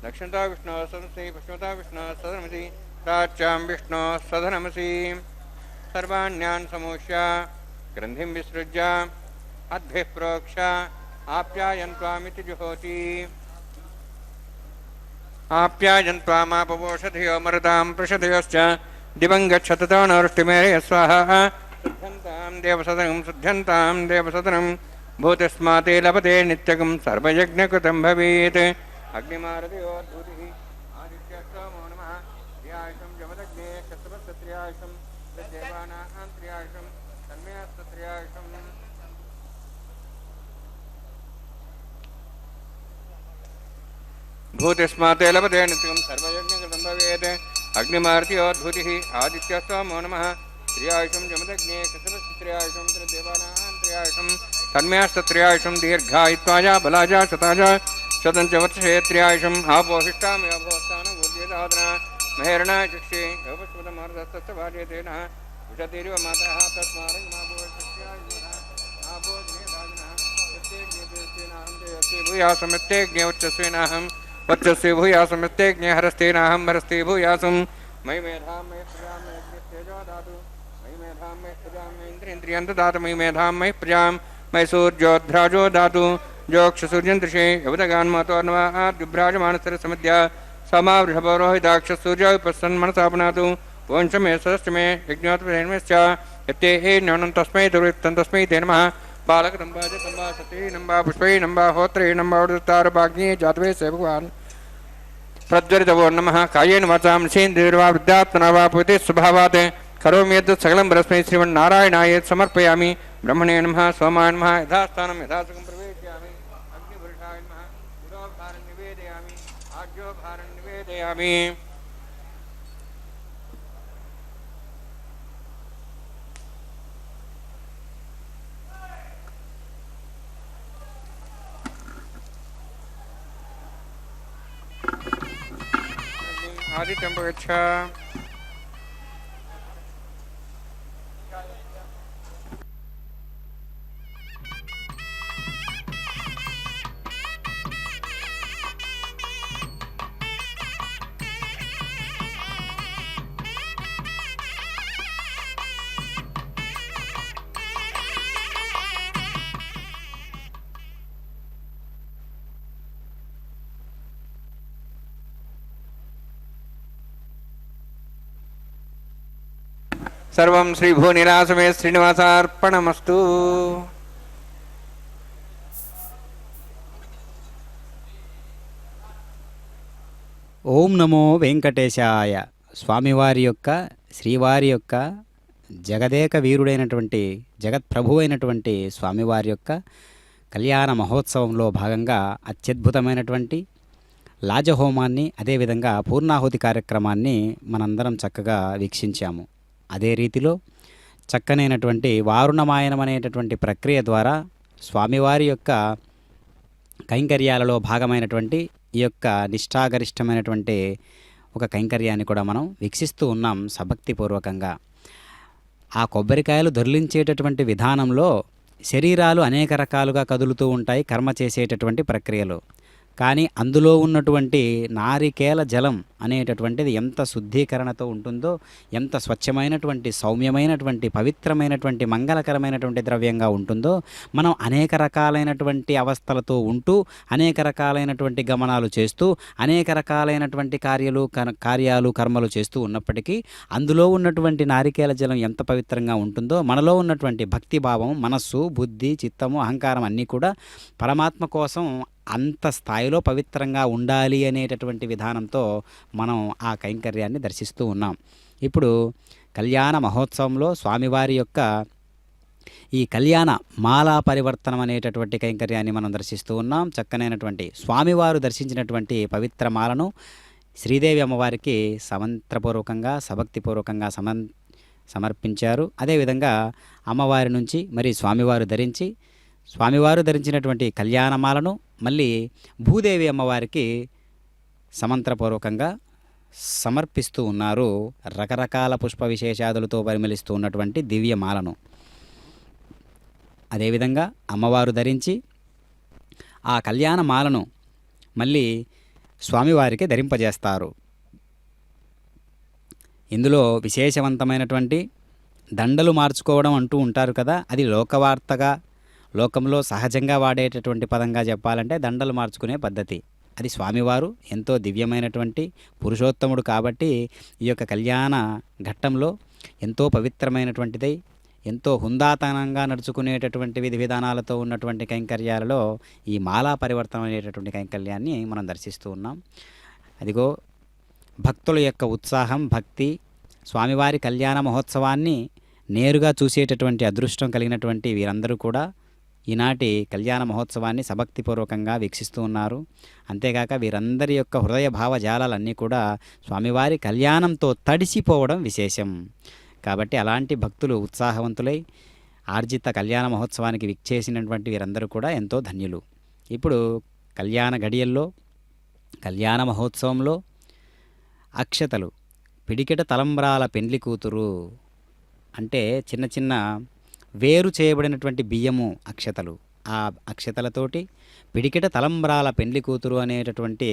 दक्षिणता विष्णु सदनमसि पश्चिमता विष्णु सदनमसि प्राच्यां विष्णु सदनमसि सर्वाण्यान् समूष्य ग्रन्थिं विसृज्य अद्भिः प्रोक्ष आप्यायन्त्वामिति जुहोति आप्यायन्त्वामापवोषधियो मरुतां पृषधयोश्च दिवं गच्छततो नवृष्टिमेरे स्वाहा शुद्ध्यन्तां देवसदनं भूतस्माते लभते नित्यकं सर्वयज्ञकृतं भवेत् अग्निमारतयोद्धूतिः आदित्यस्तमो नमः त्र्यायुषं जमदग्ने कस्तपस्तत्र्यायुषं देवानां त्र्यायुषं तन्मेऽस्तत्र्यायुषम् भूतिस्माते लभते नित्यं सर्वयज्ञकृतं भवेत् अग्निमारतयोद्धूतिः आदित्यस्तमो नमः त्र्यायुषं जमदग्ने कस्तपस्तत्र्यायुषं देवानां त्र्यायुषं तन्मेऽस्तत्र्यायुषं दीर्घायुत्वाय बलाय शताय शतं च वर्षे त्र्यायुषम् आपोहिष्टामयोभोस्थानभूर्यदादना महेरणा चक्षे योपस्मृतमार्दस्तस्य भार्यतेन विषतिरिव मातः तस्मारङ्गमाभूयस्य भूयासमित्येज्ञे उच्चस्वेनाहं वर्चस्वे भूयासमित्येज्ञे हरस्तेनाहं हरस्ते भूयासं मयि मेधां मयि प्रजां मयि तेजो दातु मयि मेधां मयि प्रजां मयि इन्द्रियं ददातु मयि मेधां मयि प्रजां मयि सूर्योध्राजो दातु जोक्षसूर्यन्दृशे यवदगान्मतोर्नवाद्युभ्राजमानसरसमिद्य समावृषपौरोहिताक्षसूर्योपसन्मनसा पुनातु वंशमे सदस्यमे यज्ञोत्पदेन्मश्च यत्ते न्यूनं तस्मै दुर्वृत्तं तस्मै ते नमः बालकदम्बा च दम्बा सती नम्बा पुष्पै नम्बा होत्रे नम्बा उदुतारभाग्ये जातवे स भगवान् प्रज्वलितवो नमः कायेन वाचां सेन्द्रियर्वा विद्यात्मना वा पुते स्वभावात् करोमि यद् सकलं परस्मै श्रीमन्नारायणाय समर्पयामि ब्रह्मणे नमः सोमाय नमः यथास्थानं यथासुखं प्रवेशयामि अग्निपुरुषाय नमः उदोभारं निवेदयामि आज्योभारं निवेदयामि आदित्यं गच्छ सर्वं श्रीभूनिरासमे श्रीनिवासार्पणमस्तु। ఓం నమో వెంకటేశాయ. స్వామివారి యొక్క శ్రీవారి యొక్క జగదేక వీరుడైనటువంటి జగత్ప్రభు అయినటువంటి స్వామివారి యొక్క కళ్యాణ మహోత్సవంలో భాగంగా అత్యద్భుతమైనటువంటి లాజహోమాన్ని అదేవిధంగా పూర్ణాహుతి కార్యక్రమాన్ని మనందరం చక్కగా వీక్షించాము. అదే రీతిలో చక్కనైనటువంటి వారుణమాయనం అనేటటువంటి ప్రక్రియ ద్వారా స్వామివారి యొక్క కైంకర్యాలలో భాగమైనటువంటి ఈ యొక్క నిష్ఠాగరిష్టమైనటువంటి ఒక కైంకర్యాన్ని కూడా మనం వీక్షిస్తూ ఉన్నాం సభక్తిపూర్వకంగా. ఆ కొబ్బరికాయలు దొర్లించేటటువంటి విధానంలో శరీరాలు అనేక రకాలుగా కదులుతూ ఉంటాయి కర్మ చేసేటటువంటి ప్రక్రియలు. కానీ అందులో ఉన్నటువంటి నారికేల జలం అనేటటువంటిది ఎంత శుద్ధీకరణతో ఉంటుందో, ఎంత స్వచ్ఛమైనటువంటి సౌమ్యమైనటువంటి పవిత్రమైనటువంటి మంగళకరమైనటువంటి ద్రవ్యంగా ఉంటుందో, మనం అనేక రకాలైనటువంటి అవస్థలతో ఉంటూ అనేక రకాలైనటువంటి గమనాలు చేస్తూ అనేక రకాలైనటువంటి కార్యాలు కర్మలు చేస్తూ ఉన్నప్పటికీ అందులో ఉన్నటువంటి నారికేల జలం ఎంత పవిత్రంగా ఉంటుందో, మనలో ఉన్నటువంటి భక్తిభావం, మనస్సు, బుద్ధి, చిత్తము, అహంకారం అన్నీ కూడా పరమాత్మ కోసం అంత స్థాయిలో పవిత్రంగా ఉండాలి అనేటటువంటి విధానంతో మనం ఆ కైంకర్యాన్ని దర్శిస్తూ ఉన్నాం. ఇప్పుడు కళ్యాణ మహోత్సవంలో స్వామివారి యొక్క ఈ కళ్యాణ మాలా పరివర్తనం అనేటటువంటి కైంకర్యాన్ని మనం దర్శిస్తూ ఉన్నాం. చక్కనైనటువంటి స్వామివారు దర్శించినటువంటి పవిత్ర మాలను శ్రీదేవి అమ్మవారికి సమంత్రపూర్వకంగా సభక్తిపూర్వకంగా సమర్పించారు. అదేవిధంగా అమ్మవారి నుంచి మరి స్వామివారు ధరించినటువంటి కళ్యాణమాలను మళ్ళీ భూదేవి అమ్మవారికి సమంత్రపూర్వకంగా సమర్పిస్తూ ఉన్నారు. రకరకాల పుష్ప విశేషాదులతో పరిమళిస్తూ ఉన్నటువంటి దివ్యమాలను అదేవిధంగా అమ్మవారు ధరించి ఆ కళ్యాణమాలను మళ్ళీ స్వామివారికి ధరింపజేస్తారు. ఇందులో విశేషవంతమైనటువంటి దండలు మార్చుకోవడం అంటూ ఉంటారు కదా, అది లోకవార్తగా లోకంలో సహజంగా వాడేటటువంటి పదంగా చెప్పాలంటే దండలు మార్చుకునే పద్ధతి. అది స్వామివారు ఎంతో దివ్యమైనటువంటి పురుషోత్తముడు కాబట్టి ఈ యొక్క కళ్యాణ ఘట్టంలో ఎంతో పవిత్రమైనటువంటిదై ఎంతో హుందాతనంగా నడుచుకునేటటువంటి విధి విధానాలతో ఉన్నటువంటి కైంకర్యాలలో ఈ మాలా పరివర్తనం అనేటటువంటి కైంకర్యాన్ని మనం దర్శిస్తూ ఉన్నాం. అదిగో భక్తుల యొక్క ఉత్సాహం, భక్తి, స్వామివారి కళ్యాణ మహోత్సవాన్ని నేరుగా చూసేటటువంటి అదృష్టం కలిగినటువంటి వీరందరూ కూడా ఈనాటి కళ్యాణ మహోత్సవాన్ని సభక్తిపూర్వకంగా వీక్షిస్తూ ఉన్నారు. అంతేగాక వీరందరి యొక్క హృదయ భావజాలన్నీ కూడా స్వామివారి కళ్యాణంతో తడిసిపోవడం విశేషం. కాబట్టి అలాంటి భక్తులు ఉత్సాహవంతులై ఆర్జిత కళ్యాణ మహోత్సవానికి విచ్చేసినటువంటి వీరందరూ కూడా ఎంతో ధన్యులు. ఇప్పుడు కళ్యాణ గడియల్లో కళ్యాణ మహోత్సవంలో అక్షతలు, పిడికెట తలంబ్రాల పెండ్లి కూతురు అంటే చిన్న చిన్న వేరు చేయబడినటువంటి బియ్యము అక్షతలు, ఆ అక్షతలతోటి పిడికెట తలంబ్రాల పెండ్లి కూతురు అనేటటువంటి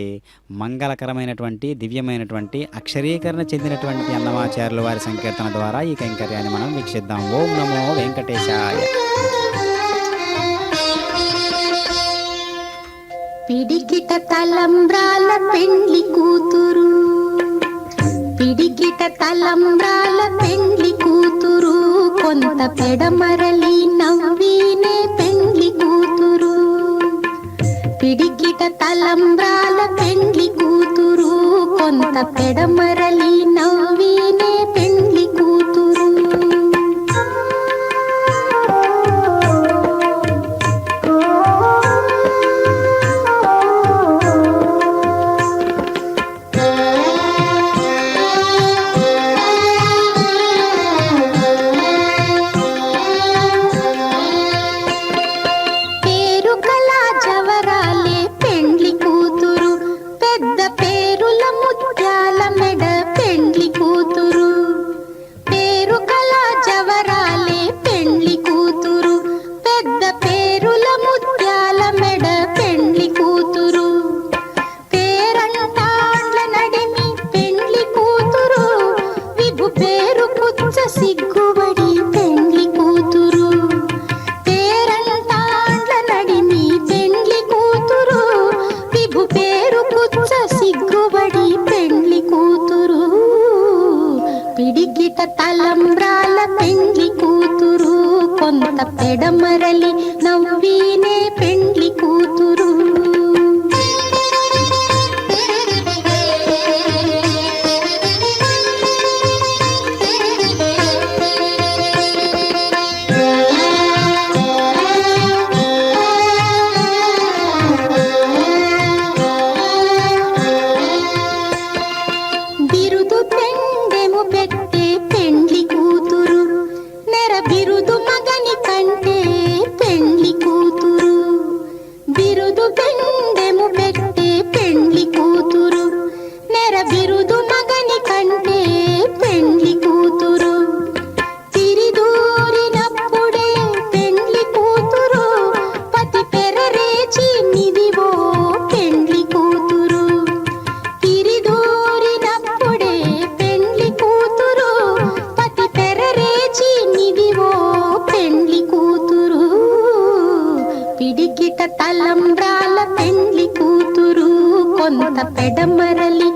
మంగళకరమైనటువంటి దివ్యమైనటువంటి అక్షరీకరణ చెందినటువంటి అన్నమాచార్యుల వారి సంకీర్తన ద్వారా ఈ కైంకర్యాన్ని మనం వీక్షిద్దాం. ఓం నమో వెంకటేశాయ. పిడికిట తలంబ్రాల పెండ్లి కూతురు, పిడికిట తలంబ్రాల పెండ్లి కూతురు, కొంత పెడమరలి నవ్వినే పెండ్లి కూతురు. పిడికిట తలంబ్రాల పెండ్లి కూతురు, కొంత పెడమరలి నవ్వినే పెండ్లి కూతురు. తలంబ్రాల పెండ్లి కూతురు, కొంత పెడమరలి నవ్వినే పెండ్లి కూతురు. బిరుదు పెండెము పెట్టే పెండ్లి కూతురు, నెర బిరుదు మగని కంటే పెండ్లి కూతురు. బిరుదు పెండెము పెట్టే పెండ్లి కూతురు, నెర బిరుదు మగని కంటే పెండ్లి కూతురు. తిరిదూరినప్పుడే పెండ్లి కూతురు, పతి పెరరేచి నిదివో పెండ్లి కూతురు. తిరిదూరినప్పుడే పెండ్లి కూతురు, పతి పెరరేచి నిదివో పెండ్లి కూతురు. పిడికిట తలంబ్రాల పెండ్లి కూతురు, కొంత పెడమరలి